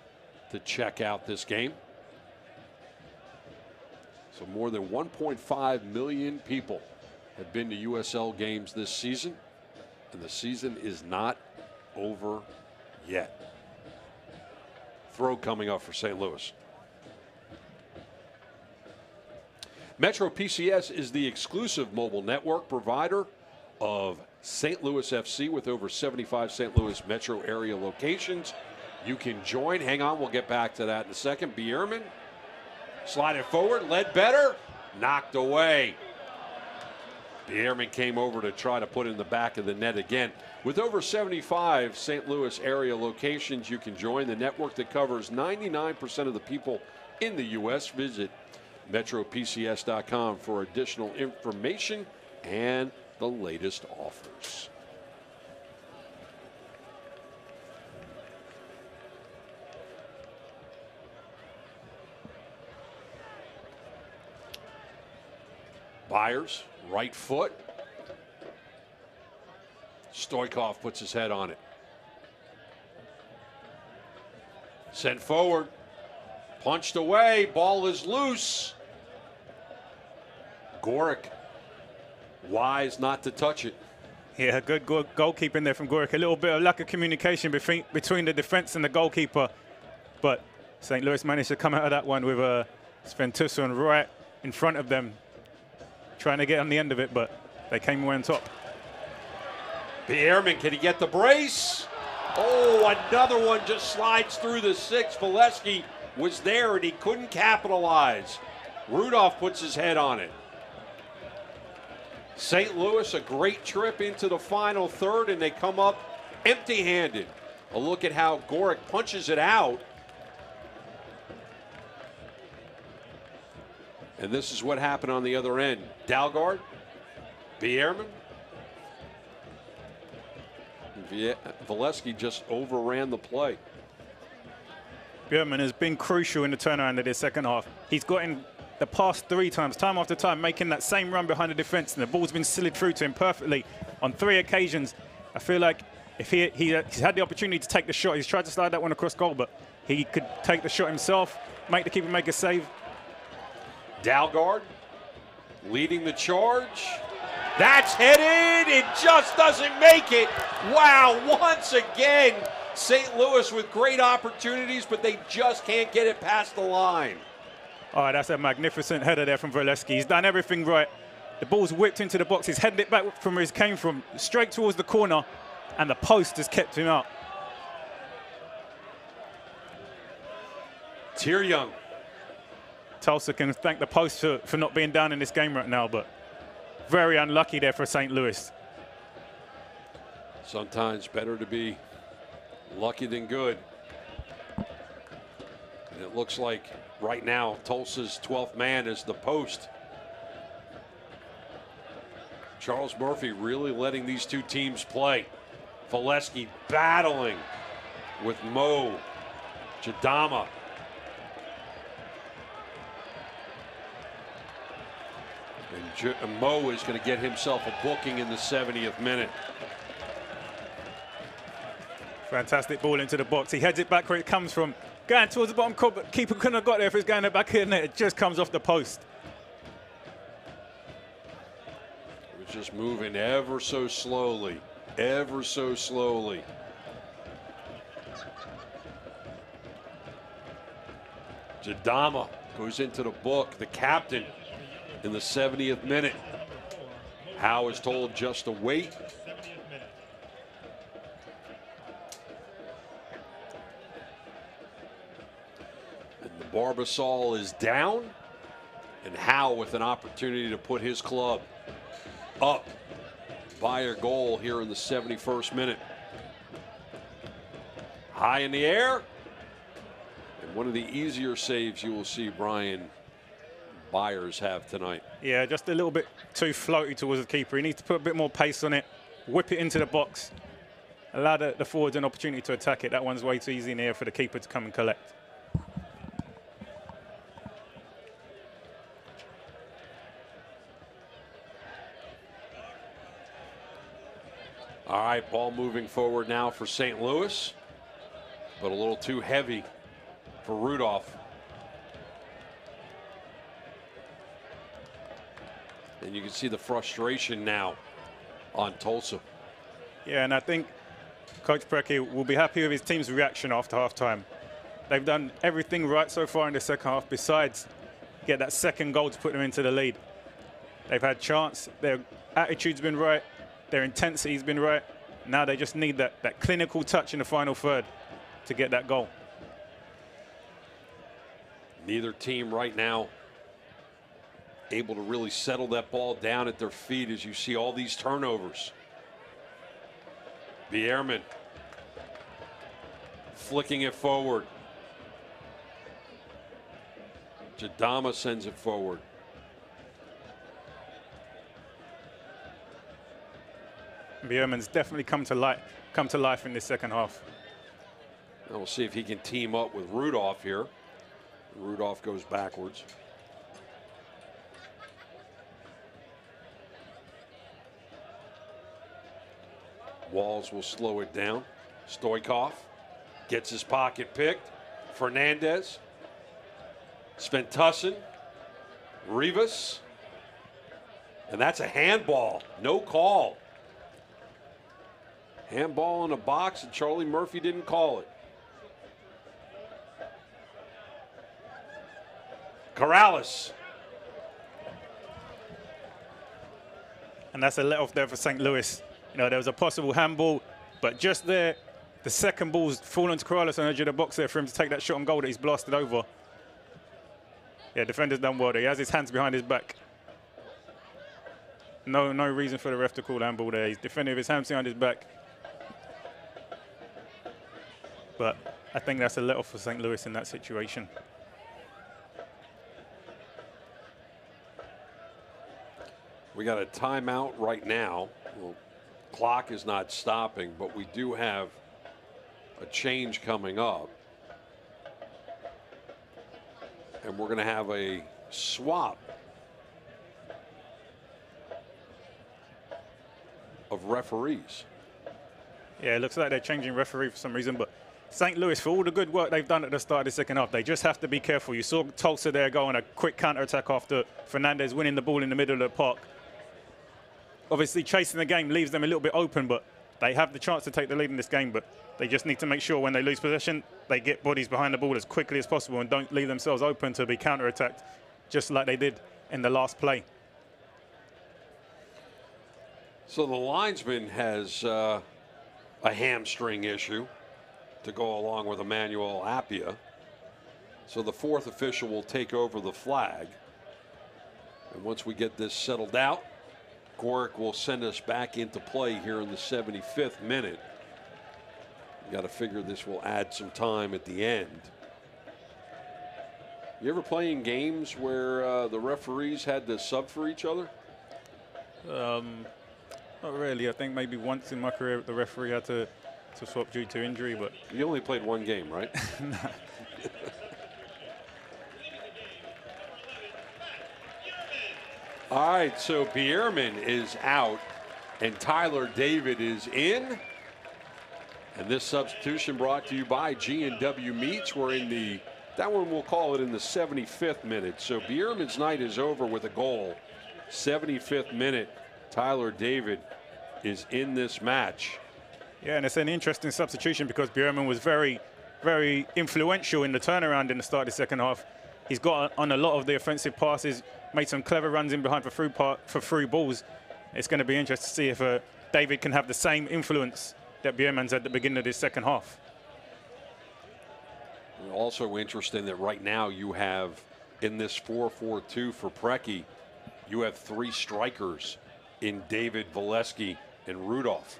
to check out this game. So more than 1.5 million people have been to USL games this season, and the season is not over yet. Throw coming up for St. Louis. Metro PCS is the exclusive mobile network provider of St. Louis FC with over 75 St. Louis metro area locations. You can join. Hang on, we'll get back to that in a second. Bierman, slide it forward. Ledbetter, knocked away. Bierman came over to try to put in the back of the net again. With over 75 St. Louis area locations, you can join the network that covers 99% of the people in the U.S. Visit MetroPCS.com for additional information and the latest offers. Byers, right foot. Stoikov puts his head on it. Sent forward. Punched away. Ball is loose. Gorick, wise not to touch it. Yeah, good goalkeeping there from Gorick. A little bit of lack of communication between the defense and the goalkeeper. But St. Louis managed to come out of that one with Sventusson right in front of them, trying to get on the end of it, but they came away on top. Bierman, can he get the brace? Oh, another one just slides through the six. Valesky was there and he couldn't capitalize. Rudolph puts his head on it. St. Louis, a great trip into the final third, and they come up empty-handed. A look at how Gorick punches it out. And this is what happened on the other end. Dalgard, Bierman. Valesky just overran the play. Bierman has been crucial in the turnaround of this second half. He's gotten the pass 3 times, time after time, making that same run behind the defense, and the ball's been slid through to him perfectly on 3 occasions. I feel like if he's had the opportunity to take the shot, he's tried to slide that one across goal, but he could take the shot himself, make the keeper make a save. Dalgard leading the charge. That's headed. It just doesn't make it. Wow, once again, St. Louis with great opportunities, but they just can't get it past the line. All right, that's a magnificent header there from Valesky. He's done everything right. The ball's whipped into the box. He's headed it back from where it came from, straight towards the corner, and the post has kept him out. Tier Young. Tulsa can thank the post for not being down in this game right now, but very unlucky there for St. Louis. Sometimes better to be lucky than good. And it looks like right now Tulsa's 12th man is the post. Charles Murphy really letting these two teams play. Valesky battling with Mo, Jadama. And Mo is going to get himself a booking in the 70th minute. Fantastic ball into the box. He heads it back where it comes from. Going towards the bottom, but keeper couldn't have got there if it's going back in there. It just comes off the post. just moving ever so slowly, ever so slowly. Jadama goes into the book, the captain, in the 70th minute. Howe is told just to wait. And the Barbasol is down, and Howe with an opportunity to put his club up by a goal here in the 71st minute. High in the air. And one of the easier saves you will see Brian Byers have tonight. Yeah, just a little bit too floaty towards the keeper. He needs to put a bit more pace on it, whip it into the box, allow the forwards an opportunity to attack it. That one's way too easy in the air for the keeper to come and collect. All right, ball moving forward now for St. Louis, but a little too heavy for Rudolph. And you can see the frustration now on Tulsa. Yeah, and I think Coach Preki will be happy with his team's reaction after halftime. They've done everything right so far in the second half besides get that second goal to put them into the lead. They've had chance, their attitude's been right, their intensity's been right. Now they just need that clinical touch in the final third to get that goal. Neither team right now able to really settle that ball down at their feet as you see all these turnovers. Bierman flicking it forward. Jadama sends it forward. Bierman's definitely come to life in this second half. And we'll see if he can team up with Rudolph here. Rudolph goes backwards. Walls will slow it down. Stoikov gets his pocket picked. Fernandez. Spentussin. Rivas. And that's a handball. No call. Handball in the box, and Charlie Murphy didn't call it. Corrales. And that's a let off there for St. Louis. You know, there was a possible handball, but just there, the second ball's fallen to Corrales on the edge of the box there for him to take that shot on goal that he's blasted over. Yeah, defender's done well there. He has his hands behind his back. No reason for the ref to call the handball there. He's defending with his hands behind his back. But I think that's a let off for St. Louis in that situation. We got a timeout right now. Well, clock is not stopping, but we do have a change coming up. And we're going to have a swap of referees. Yeah, it looks like they're changing referee for some reason, but St. Louis, for all the good work they've done at the start of the second half, they just have to be careful. You saw Tulsa there go on a quick counter-attack after Fernandez winning the ball in the middle of the park. Obviously, chasing the game leaves them a little bit open, but they have the chance to take the lead in this game, but they just need to make sure when they lose possession, they get bodies behind the ball as quickly as possible and don't leave themselves open to be counter-attacked, just like they did in the last play. So the linesman has a hamstring issue to go along with Emmanuel Appia. So the fourth official will take over the flag. And once we get this settled out, Gorick will send us back into play here in the 75th minute. You got to figure this will add some time at the end. You ever play in games where the referees had to sub for each other? Not really. I think maybe once in my career the referee had to swap due to injury, but you only played one game, right? Nah. All right, so Bierman is out and Tyler David is in. And this substitution brought to you by G&W Meats. We're in that one we'll call it in the 75th minute. So Bierman's night is over with a goal. 75th minute. Tyler David is in this match. Yeah, and it's an interesting substitution because Bierman was very, very influential in the turnaround in the start of the second half. He's got on a lot of the offensive passes, made some clever runs in behind for through balls. It's going to be interesting to see if David can have the same influence that Bierman's at the beginning of this second half. Also interesting that right now you have in this 4-4-2 for Preki, you have 3 strikers in David, Valesky, and Rudolph.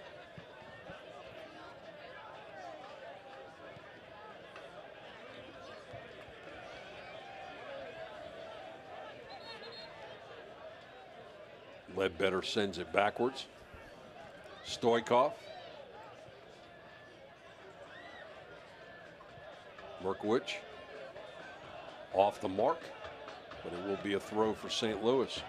Ledbetter sends it backwards. Stoikov. Merkowicz off the mark, but it will be a throw for St. Louis.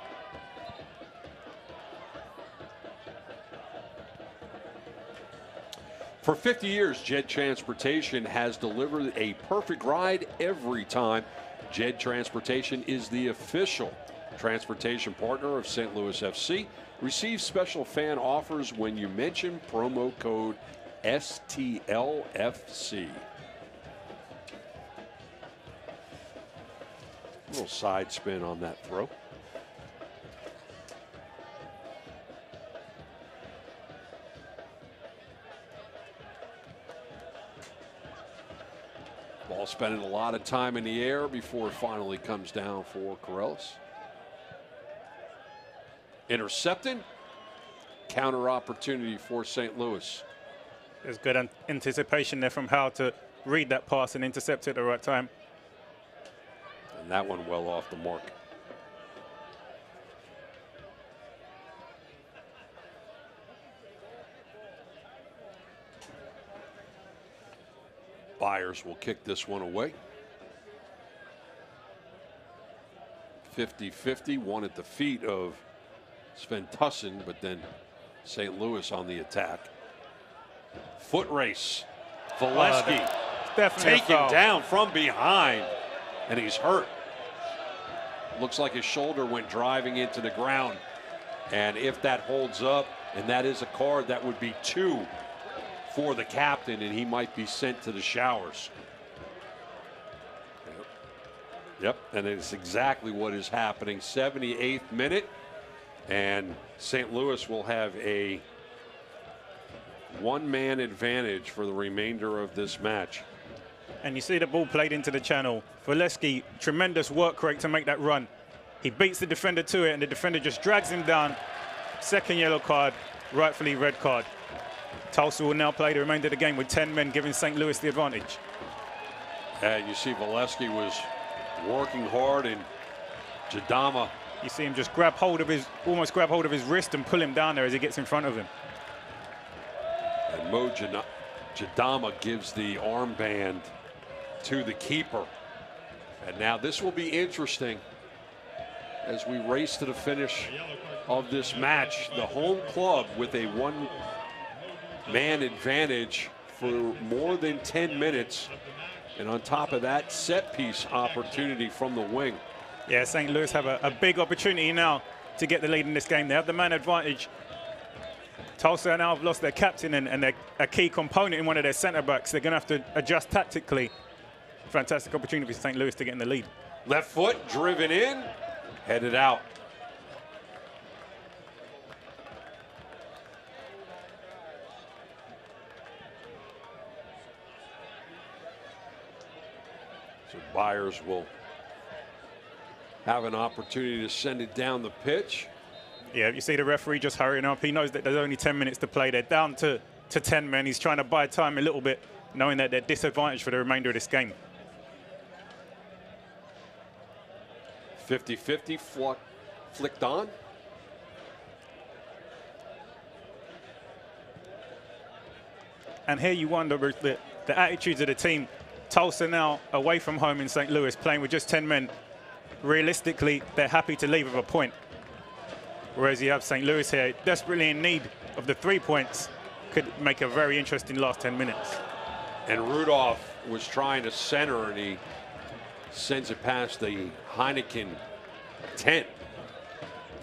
For 50 years, Jed Transportation has delivered a perfect ride every time. Jed Transportation is the official transportation partner of St. Louis FC. Receive special fan offers when you mention promo code STLFC. A little side spin on that throw. Ball spending a lot of time in the air before it finally comes down for Corellis. Intercepted. Counter opportunity for St. Louis. There's good anticipation there from Howe to read that pass and intercept it at the right time. And that one well off the mark. Byers will kick this one away. 50-50, one at the feet of Sven Tussin, but then St. Louis on the attack. Foot race. Valesky taken down from behind, and he's hurt. Looks like his shoulder went driving into the ground. And if that holds up, and that is a card, that would be 2 for the captain, and he might be sent to the showers. Yep, and it's exactly what is happening. 78th minute, and St. Louis will have a one-man advantage for the remainder of this match. And you see the ball played into the channel. Valesky, tremendous work rate to make that run. He beats the defender to it, and the defender just drags him down. Second yellow card, rightfully red card. Tulsa will now play the remainder of the game with 10 men, giving St. Louis the advantage. And you see Valesky was working hard, and Jadama. You see him just grab hold of his, almost grab hold of his wrist and pull him down there as he gets in front of him. And Mo Jadama gives the armband to the keeper. And now this will be interesting as we race to the finish of this match. The home club with a one-man advantage for more than 10 minutes. And on top of that, set piece opportunity from the wing. Yeah, St. Louis have a big opportunity now to get the lead in this game. They have the man advantage. Tulsa now have lost their captain and a key component in one of their center backs. They're going to have to adjust tactically. Fantastic opportunity for St. Louis to get in the lead. Left foot driven in, headed out. So Byers will have an opportunity to send it down the pitch. Yeah, you see the referee just hurrying up. He knows that there's only 10 minutes to play. They're down to 10 men. He's trying to buy time a little bit, knowing that they're disadvantaged for the remainder of this game. 50-50, flicked on. And here you wonder the attitudes of the team. Tulsa now away from home in St. Louis, playing with just 10 men. Realistically, they're happy to leave with a point. Whereas you have St. Louis here, desperately in need of the 3 points, could make a very interesting last 10 minutes. And Rudolph was trying to center, and he sends it past the Heineken tent.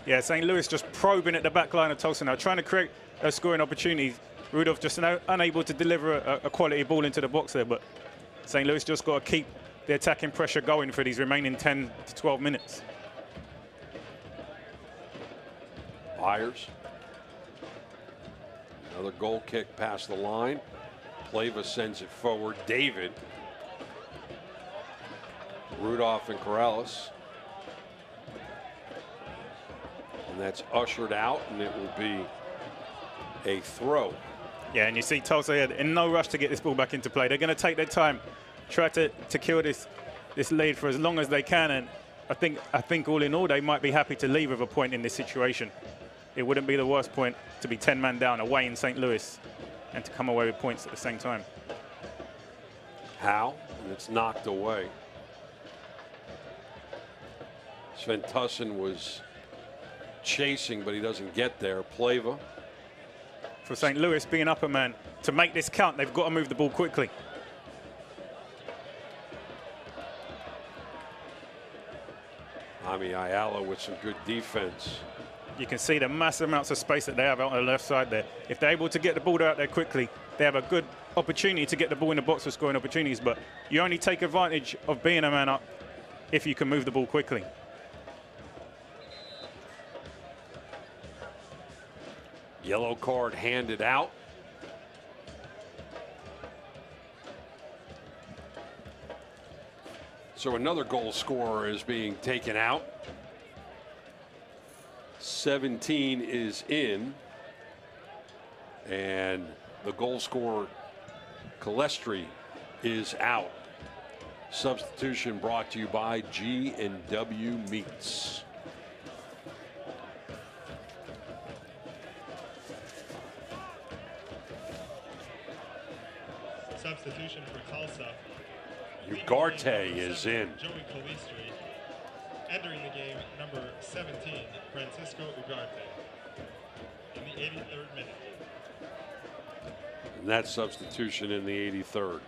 Yeah, St. Louis just probing at the back line of Tulsa now, trying to create a scoring opportunity. Rudolph just unable to deliver a quality ball into the box there, but St. Louis just got to keep the attacking pressure going for these remaining 10 to 12 minutes. Byers. Another goal kick past the line. Pleva sends it forward. David. Rudolph and Corrales. And that's ushered out, and it will be a throw. Yeah, and you see Tulsa here in no rush to get this ball back into play. They're going to take their time, try to kill this lead for as long as they can. And I think all in all, they might be happy to leave with a point in this situation. It wouldn't be the worst point to be 10-man down away in St. Louis and to come away with points at the same time. Howe, and it's knocked away. Sven Tussin was chasing, but he doesn't get there. Pleva. For St. Louis being up a man, to make this count, they've got to move the ball quickly. Ami Ayala with some good defense. You can see the massive amounts of space that they have out on the left side there. If they're able to get the ball out there quickly, they have a good opportunity to get the ball in the box for scoring opportunities, but you only take advantage of being a man up if you can move the ball quickly. Yellow card handed out. So another goal scorer is being taken out. 17 is in. And the goal scorer, Calestri, is out. Substitution brought to you by G&W Meats. Substitution for Tulsa. Ugarte is in. Joey Calistri. Entering the game, number 17, Francisco Ugarte. In the 83rd minute. And that substitution in the 83rd.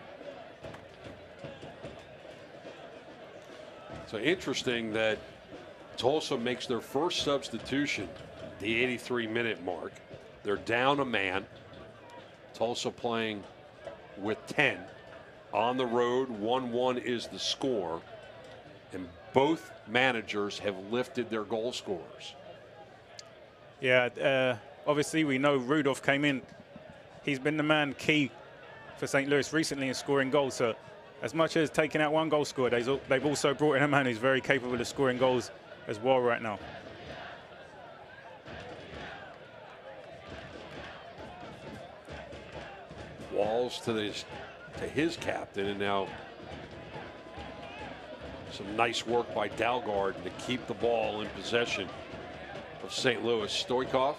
So interesting that Tulsa makes their first substitution at the 83-minute mark. They're down a man. Tulsa playing with 10 on the road. 1-1 is the score, and both managers have lifted their goal scorers. Yeah, obviously we know Rudolph came in. He's been the man key for St. Louis recently in scoring goals. So as much as taking out one goal scorer, they've also brought in a man who's very capable of scoring goals as well right now. Walls to his captain, and now some nice work by Dalgard to keep the ball in possession of St. Louis. Stoikov,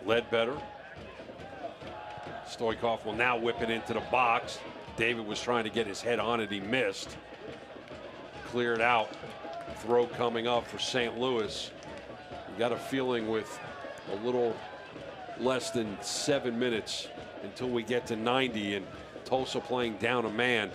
Ledbetter. Stoikov will now whip it into the box. David was trying to get his head on it. He missed. Cleared out. Throw coming up for St. Louis. You got a feeling with a little less than 7 minutes until we get to 90 and Tulsa playing down a man.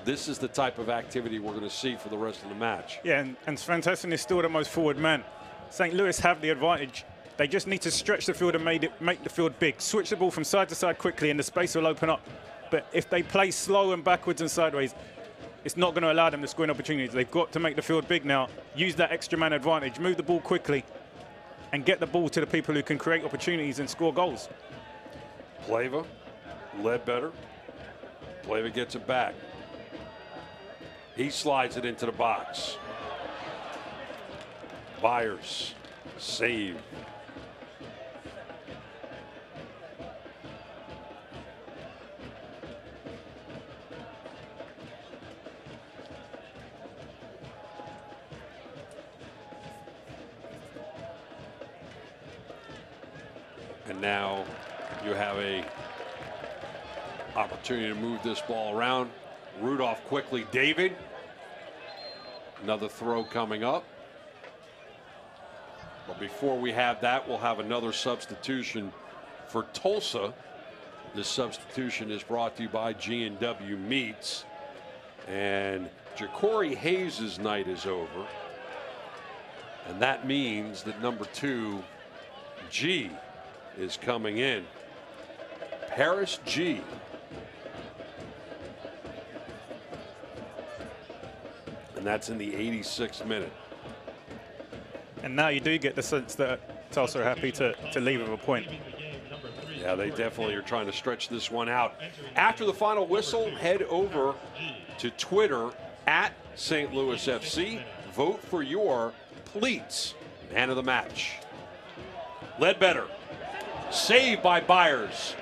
This is the type of activity we're going to see for the rest of the match. Yeah, and Sven Tussin is still the most forward man. St. Louis have the advantage. They just need to stretch the field and make the field big. Switch the ball from side to side quickly and the space will open up. But if they play slow and backwards and sideways, it's not going to allow them to score opportunities. They've got to make the field big now. Use that extra man advantage. Move the ball quickly and get the ball to the people who can create opportunities and score goals. Pleva, Ledbetter. Pleva gets it back. He slides it into the box. Byers, save. And now you have a opportunity to move this ball around. Rudolph quickly. David. Another throw coming up. But before we have that, we'll have another substitution for Tulsa. This substitution is brought to you by G&W Meats. And Ja'Cory Hayes' night is over. And that means that number 2, G, is coming in. Paris G. And that's in the 86th minute. And now you do get the sense that Tulsa are happy to leave with a point. Yeah, they definitely are trying to stretch this one out. After the final whistle, head over to Twitter at St. Louis FC. Vote for your Pleats man of the match. Ledbetter, saved by Byers.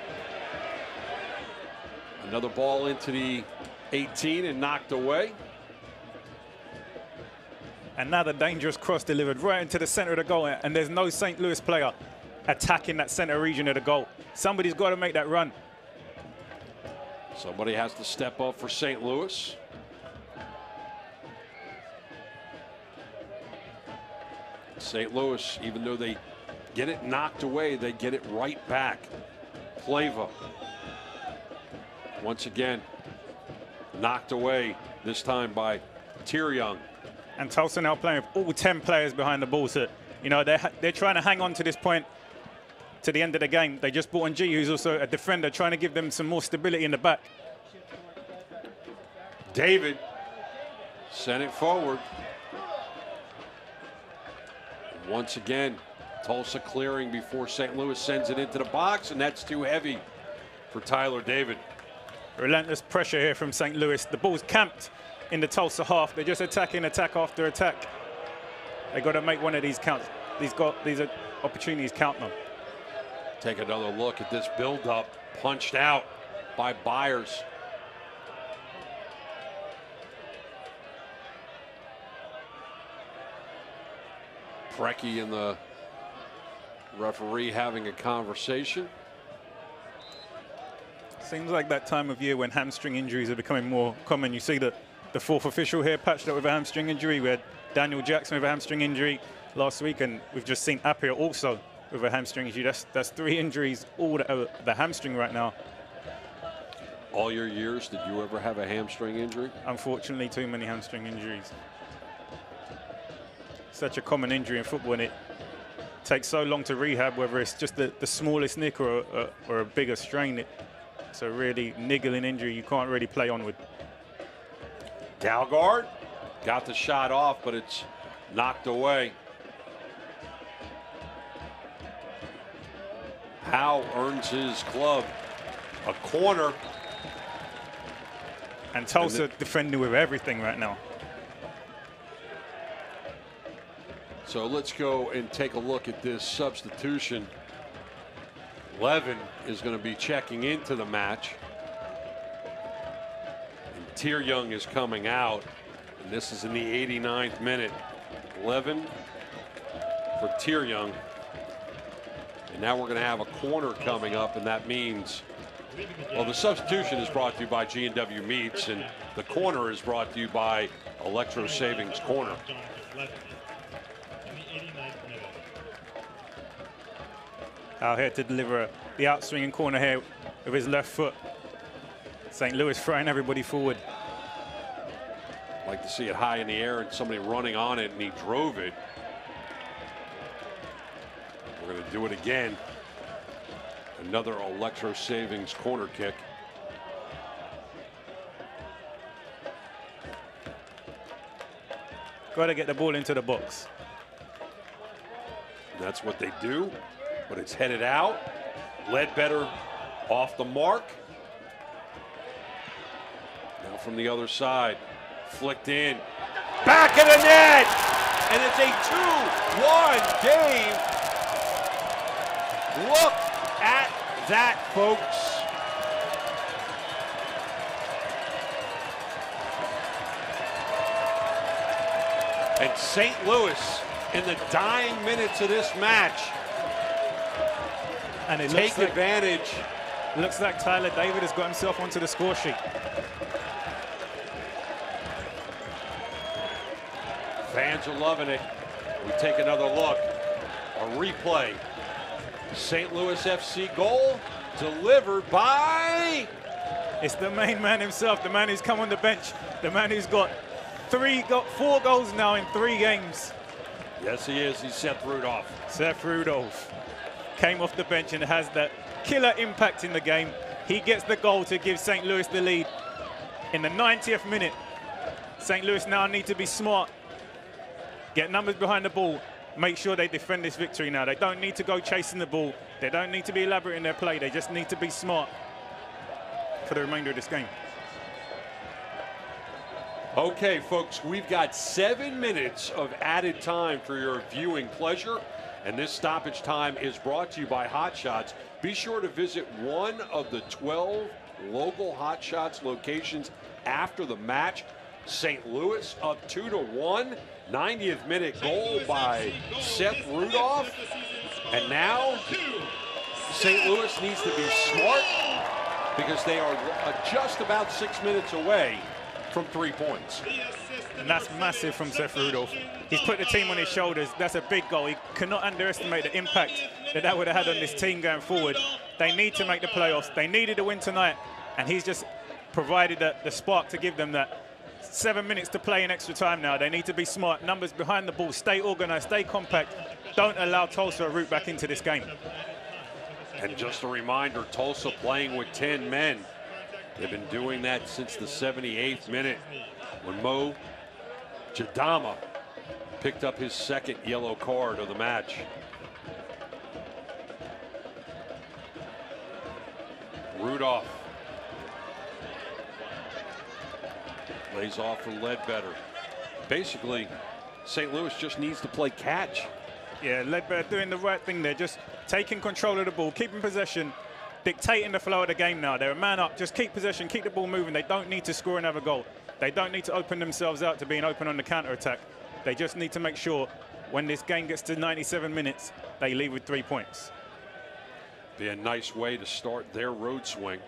Another ball into the 18 and knocked away. And now the dangerous cross delivered right into the center of the goal, and there's no St. Louis player attacking that center region of the goal. Somebody's got to make that run. Somebody has to step up for St. Louis. St. Louis, even though they get it knocked away, they get it right back. Plava, once again, knocked away, this time by Tyryoung. And Tulsa now playing with all 10 players behind the ball. So, you know, they're trying to hang on to this point to the end of the game. They just brought on G, who's also a defender, trying to give them some more stability in the back. David sent it forward. Once again, Tulsa clearing before St. Louis sends it into the box, and that's too heavy for Tyler David. Relentless pressure here from St. Louis. The ball's camped in the Tulsa half. They're just attacking attack after attack. They got to make one of these counts. These are opportunities count them. Take another look at this build-up, punched out by Byers. Preki and the referee having a conversation. Seems like that time of year when hamstring injuries are becoming more common. You see that the 4th official here patched up with a hamstring injury. We had Daniel Jackson with a hamstring injury last week, and we've just seen Appiah also with a hamstring injury. That's 3 injuries, all the hamstring right now. All your years, did you ever have a hamstring injury? Unfortunately, too many hamstring injuries. Such a common injury in football, and it takes so long to rehab, whether it's just the smallest nick or a bigger strain. It's a really niggling injury you can't really play on with. Dalgard got the shot off, but it's knocked away. Howe earns his club a corner. And Tulsa defending with everything right now. So let's go and take a look at this substitution. Levin is going to be checking into the match. And Tyryoung is coming out. And this is in the 89th minute. Levin for Tyryoung. And now we're going to have a corner coming up, and that means, well, the substitution is brought to you by G&W Meats, and the corner is brought to you by Electro Savings Corner. Out here to deliver the outswinging corner here with his left foot. St. Louis throwing everybody forward. Like to see it high in the air and somebody running on it, and he drove it. We're going to do it again. Another Electro Savings corner kick. Got to get the ball into the box. And that's what they do, but it's headed out. Ledbetter off the mark. Now from the other side, flicked in. Back of the net! And it's a 2-1 game. Look at that, folks. And St. Louis, in the dying minutes of this match, and it take advantage. Looks like Tyler David has got himself onto the score sheet. Fans are loving it. We take another look. A replay. St. Louis FC goal delivered by... It's the main man himself, the man who's come on the bench, the man who's got 4 goals now in 3 games. Yes, he is. He's Seth Rudolph. Seth Rudolph came off the bench and has that killer impact in the game. He gets the goal to give St. Louis the lead in the 90th minute. St. Louis now need to be smart, get numbers behind the ball, make sure they defend this victory now. They don't need to go chasing the ball. They don't need to be elaborate in their play. They just need to be smart for the remainder of this game. Okay, folks, we've got 7 minutes of added time for your viewing pleasure. And this stoppage time is brought to you by Hot Shots. Be sure to visit one of the 12 local Hot Shots locations after the match. St. Louis up 2-1. 90th minute goal by Seth Rudolph. And now St. Louis needs to be smart because they are just about 6 minutes away from 3 points. And that's massive from Seth Rudolph. He's put the team on his shoulders. That's a big goal. He cannot underestimate the impact that would have had on this team going forward. They need to make the playoffs. They needed a win tonight, and he's just provided the spark to give them that. 7 minutes to play in extra time now. They need to be smart. Numbers behind the ball. Stay organized. Stay compact. Don't allow Tulsa to root back into this game. And just a reminder, Tulsa playing with 10 men. They've been doing that since the 78th minute when Mo Jadama picked up his second yellow card of the match. Rudolph lays off for Ledbetter. Basically, St. Louis just needs to play catch. Yeah, Ledbetter doing the right thing there, just taking control of the ball, keeping possession, dictating the flow of the game now. They're a man up, just keep possession, keep the ball moving. They don't need to score another goal. They don't need to open themselves out to being open on the counter-attack. They just need to make sure when this game gets to 97 minutes, they leave with 3 points. Be a nice way to start their road swing.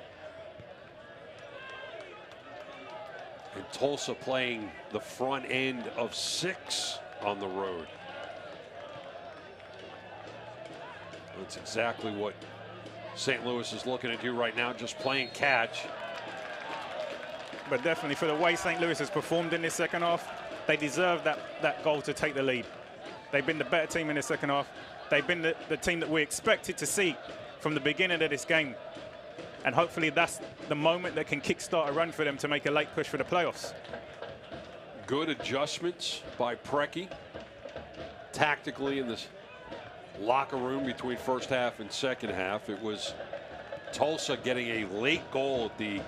And Tulsa playing the front end of 6 on the road. That's exactly what St. Louis is looking to do right now, just playing catch. But definitely for the way St. Louis has performed in this second half, they deserve that goal to take the lead. They've been the better team in the second half. They've been the team that we expected to see from the beginning of this game. And hopefully that's the moment that can kickstart a run for them to make a late push for the playoffs. Good adjustments by Preki tactically in this locker room between first half and second half. It was Tulsa getting a late goal at the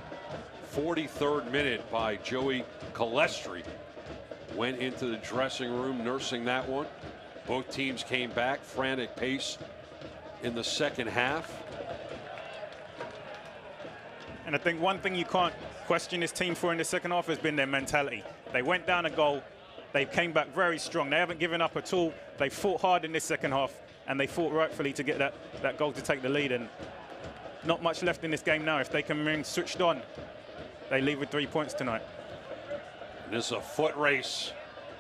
43rd minute by Joey Calestri. Went into the dressing room nursing that one. Both teams came back, frantic pace in the second half. And I think one thing you can't question this team for in the second half has been their mentality. They went down a goal. They came back very strong. They haven't given up at all. They fought hard in this second half, and they fought rightfully to get that goal to take the lead. And not much left in this game now. If they can remain switched on, they leave with 3 points tonight. This is a foot race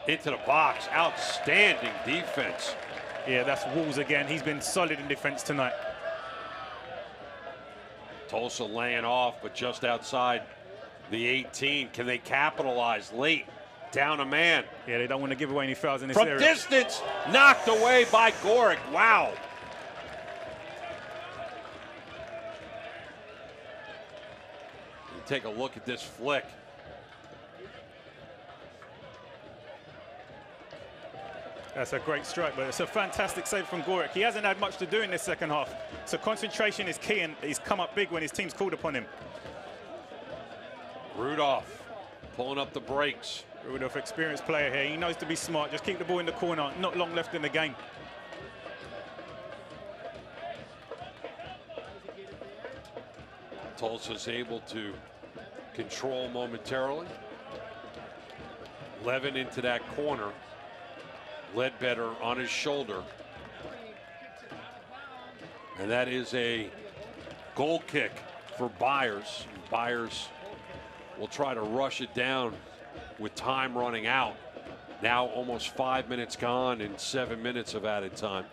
into the box. Outstanding defense. Yeah, that's Walls again. He's been solid in defense tonight. Tulsa laying off, but just outside the 18. Can they capitalize late? Down a man. Yeah, they don't want to give away any fouls in this From area. distance, knocked away by Gorick. Wow. You take a look at this flick. That's a great strike, but it's a fantastic save from Gorick. He hasn't had much to do in this second half, so concentration is key, and he's come up big when his team's called upon him. Rudolph pulling up the brakes. Rudolph, experienced player here. He knows to be smart. Just keep the ball in the corner. Not long left in the game. Tulsa's able to control momentarily. Levin into that corner. Ledbetter on his shoulder. And that is a goal kick for Byers. Byers will try to rush it down with time running out. Now almost 5 minutes gone and 7 minutes of added time.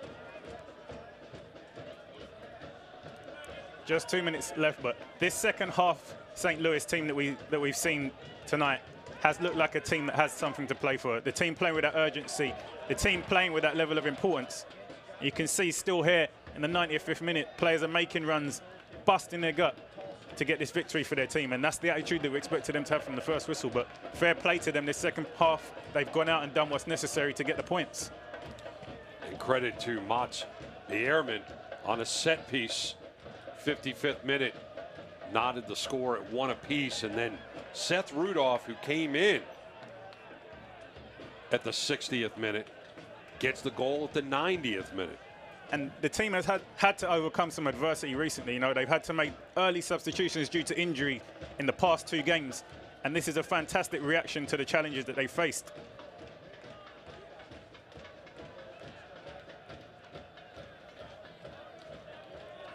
Just 2 minutes left, but this second half St. Louis team that we've seen tonight has looked like a team that has something to play for. The team playing with that urgency, the team playing with that level of importance. You can see still here in the 95th minute, players are making runs, busting their gut to get this victory for their team, and that's the attitude that we expected them to have from the first whistle. But fair play to them this second half. They've gone out and done what's necessary to get the points. And credit to Mats, the airman, on a set piece, 55th minute, knotted the score at 1 apiece, and then Seth Rudolph, who came in at the 60th minute, gets the goal at the 90th minute. And the team has had to overcome some adversity recently. You know, they've had to make early substitutions due to injury in the past 2 games. And this is a fantastic reaction to the challenges that they faced.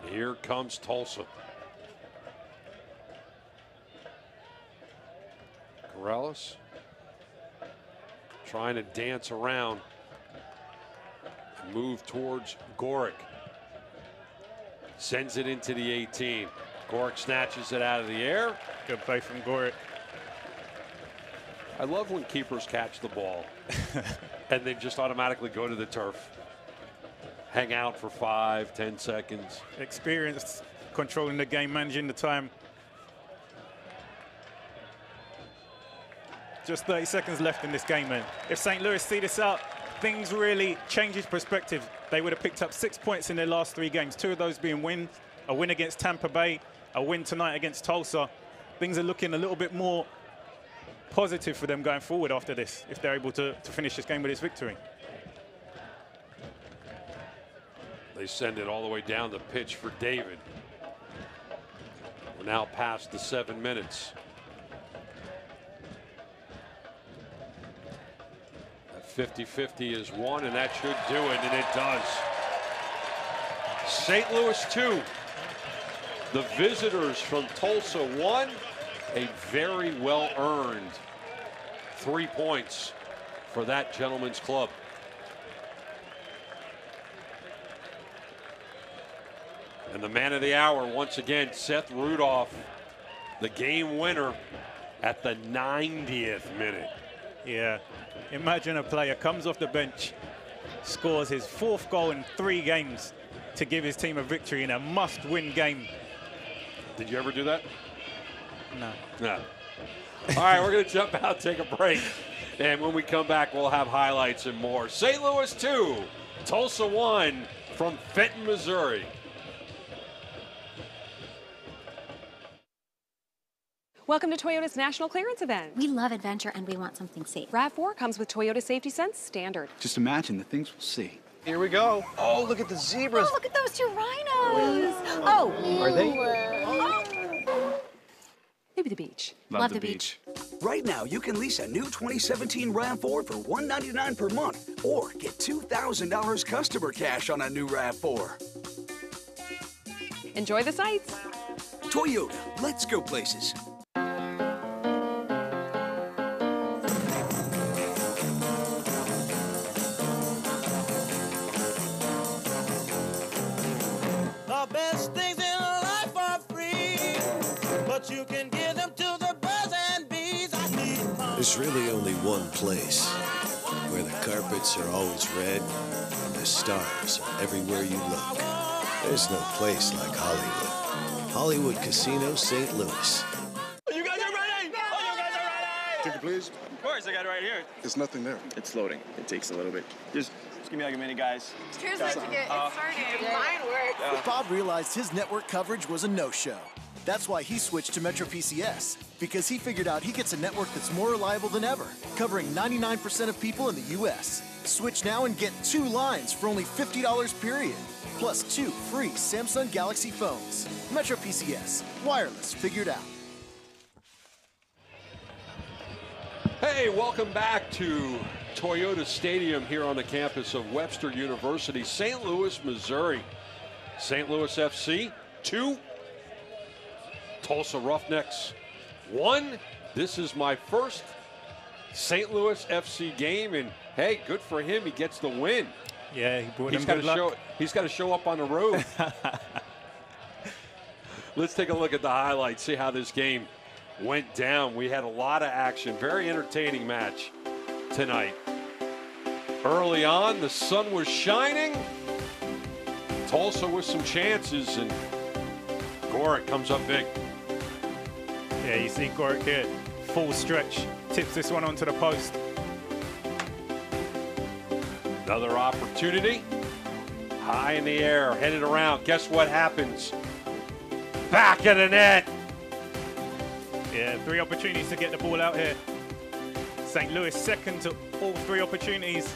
Here comes Tulsa. Corrales trying to dance around. Move towards Gorick. Sends it into the 18. Gorick snatches it out of the air. Good play from Gorick. I love when keepers catch the ball and then just automatically go to the turf. Hang out for 5-10 seconds. Experienced, controlling the game, managing the time. Just 30 seconds left in this game, man. If St. Louis see this out, things really changes perspective. They would have picked up 6 points in their last 3 games, 2 of those being wins, a win against Tampa Bay, a win tonight against Tulsa. Things are looking a little bit more positive for them going forward after this, if they're able to finish this game with this victory. They send it all the way down the pitch for David. We're now past the 7 minutes. 50-50 is one, and that should do it, and it does. St. Louis 2. The visitors from Tulsa 1. A very well-earned 3 points for that gentleman's club. And the man of the hour, once again, Seth Rudolph, the game winner at the 90th minute. Yeah, imagine a player comes off the bench, scores his 4th goal in 3 games to give his team a victory in a must-win game. Did you ever do that? No. No. All right, we're going to jump out, take a break. And when we come back, we'll have highlights and more. St. Louis 2, Tulsa 1 from Fenton, Missouri. Welcome to Toyota's National Clearance Event. We love adventure and we want something safe. RAV4 comes with Toyota Safety Sense Standard. Just imagine the things we'll see. Here we go. Oh, look at the zebras. Oh, look at those 2 rhinos. Oh. Are they? Maybe the beach. Love the beach. Right now, you can lease a new 2017 RAV4 for $199 per month or get $2,000 customer cash on a new RAV4. Enjoy the sights. Toyota, let's go places. The best things in life are free, but you can give them to the birds and bees. There's really only one place where the carpets are always red and the stars are everywhere you look. There's no place like Hollywood. Hollywood Casino St. Louis. You guys are ready! Oh, you guys are ready! Ticket, please. Of course, I got it right here. There's nothing there. It's loading. It takes a little bit. Just give me like a minute, guys. Here's my ticket. It's starting. Mine works. Bob realized his network coverage was a no-show. That's why he switched to Metro PCS, because he figured out he gets a network that's more reliable than ever, covering 99% of people in the U.S. Switch now and get 2 lines for only $50 period, plus 2 free Samsung Galaxy phones. Metro PCS, wireless figured out. Hey, welcome back to Toyota Stadium here on the campus of Webster University, St. Louis, Missouri. St. Louis FC 2, Tulsa Roughnecks 1. This is my first St. Louis FC game, and hey, good for him. He gets the win. Yeah, he brought he's him good luck. He's got to show up on the road. Let's take a look at the highlights, see how this game went down. We had a lot of action. Very entertaining match tonight. Early on, the sun was shining. Tulsa with some chances, and Gorick comes up big. Yeah, you see Gorick here, full stretch, tips this one onto the post. Another opportunity. High in the air, headed around. Guess what happens? Back of the net. Yeah, 3 opportunities to get the ball out here. St. Louis second to all 3 opportunities.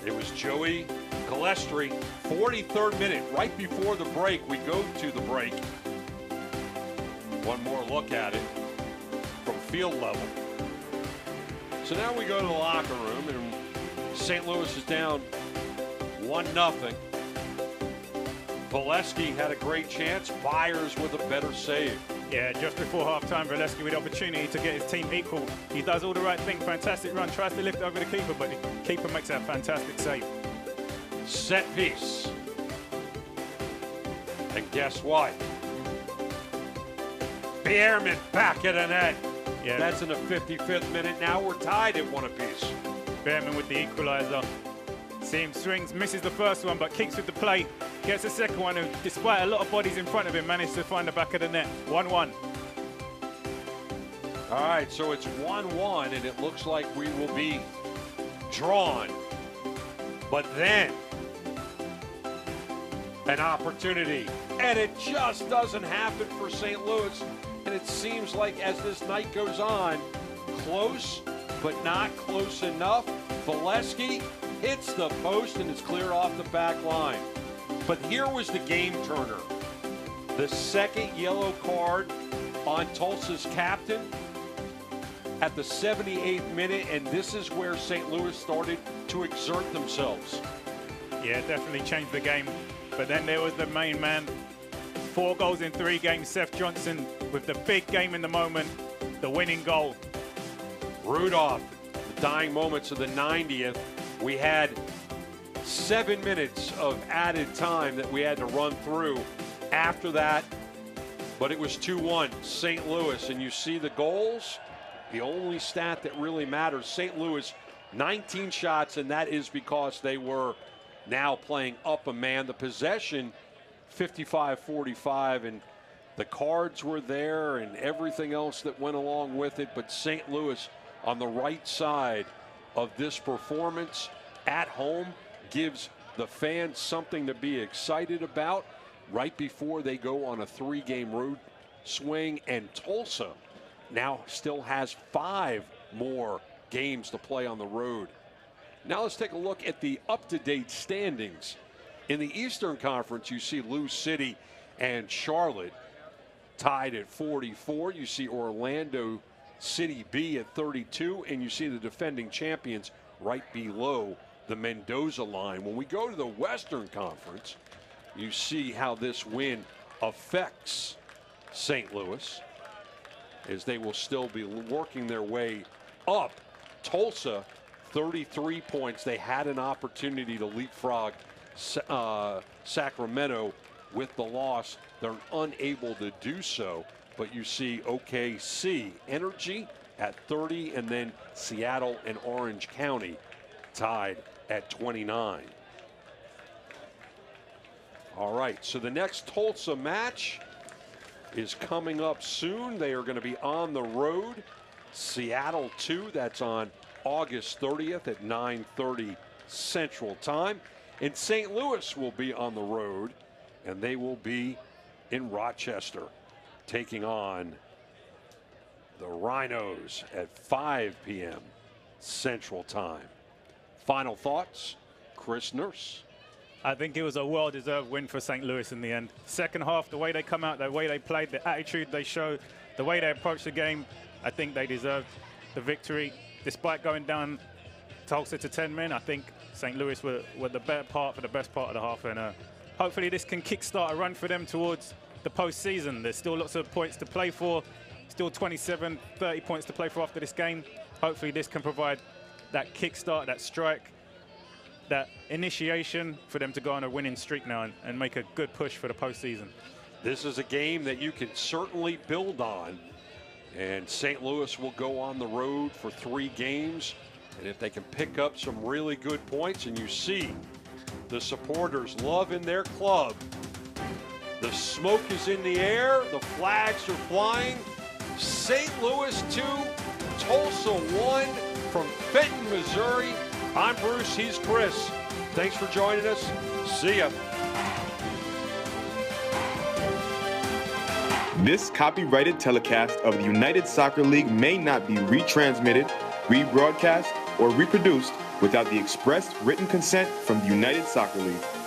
It was Joey Calestri, 43rd minute, right before the break. We go to the break. One more look at it from field level. So now we go to the locker room, and St. Louis is down 1-0. Valesky had a great chance. Byers with a better save. Yeah, just before halftime, Valesky with the opportunity to get his team equal. He does all the right thing. Fantastic run. Tries to lift over the keeper, but the keeper makes that fantastic save. Set piece. And guess what? Bierman back at the net. Yeah, that's in the 55th minute. Now we're tied at 1 apiece. Bierman with the equalizer. Seam swings, misses the first one, but keeps with the play. Gets the second one, and despite a lot of bodies in front of him, managed to find the back of the net. 1-1. All right, so it's 1-1, and it looks like we will be drawn. But then, an opportunity, and it just doesn't happen for St. Louis. And it seems like as this night goes on, close, but not close enough. Valesky hits the post and it's cleared off the back line. But here was the game turner. The second yellow card on Tulsa's captain at the 78th minute, and this is where St. Louis started to exert themselves. Yeah, definitely changed the game. But then there was the main man. 4 goals in 3 games, Seth Johnson with the big game in the moment, the winning goal. Rudolph, the dying moments of the 90th. We had 7 minutes of added time that we had to run through after that, but it was 2-1 St. Louis, and you see the goals. The only stat that really matters, St. Louis 19 shots, and that is because they were now playing up a man. The possession 55-45, and the cards were there and everything else that went along with it, but St. Louis on the right side of this performance at home gives the fans something to be excited about right before they go on a 3-game road swing. And Tulsa now still has 5 more games to play on the road. Now let's take a look at the up-to-date standings. In the Eastern Conference, you see Lou City and Charlotte tied at 44. You see Orlando City B at 32, and you see the defending champions right below the Mendoza line. When we go to the Western Conference, you see how this win affects St. Louis, as they will still be working their way up. Tulsa, 33 points. They had an opportunity to leapfrog Sacramento with the loss. They're unable to do so, but you see OKC Energy at 30, and then Seattle and Orange County tied at 29. All right, so the next Tulsa match is coming up soon. They are going to be on the road. Seattle 2, that's on August 30th at 9:30 Central Time. And St. Louis will be on the road, and they will be in Rochester, taking on the Rhinos at 5 p.m. Central Time. Final thoughts, Chris Nurse. I think it was a well-deserved win for St. Louis in the end. Second half, the way they come out, the way they played, the attitude they showed, the way they approached the game, I think they deserved the victory. Despite going down Tulsa to 10 men, I think St. Louis were the better part for the best part of the half, and hopefully this can kickstart a run for them towards the postseason. There's still lots of points to play for, still 27, 30 points to play for after this game. Hopefully this can provide that kickstart, that strike, that initiation for them to go on a winning streak now and make a good push for the postseason. This is a game that you can certainly build on And St. Louis will go on the road for 3 games. And if they can pick up some really good points, and you see the supporters loving their club, the smoke is in the air, the flags are flying. St. Louis 2, Tulsa 1 from Fenton, Missouri. I'm Bruce, he's Chris. Thanks for joining us. See ya. This copyrighted telecast of the United Soccer League may not be retransmitted, rebroadcast, or reproduced without the express written consent from the United Soccer League.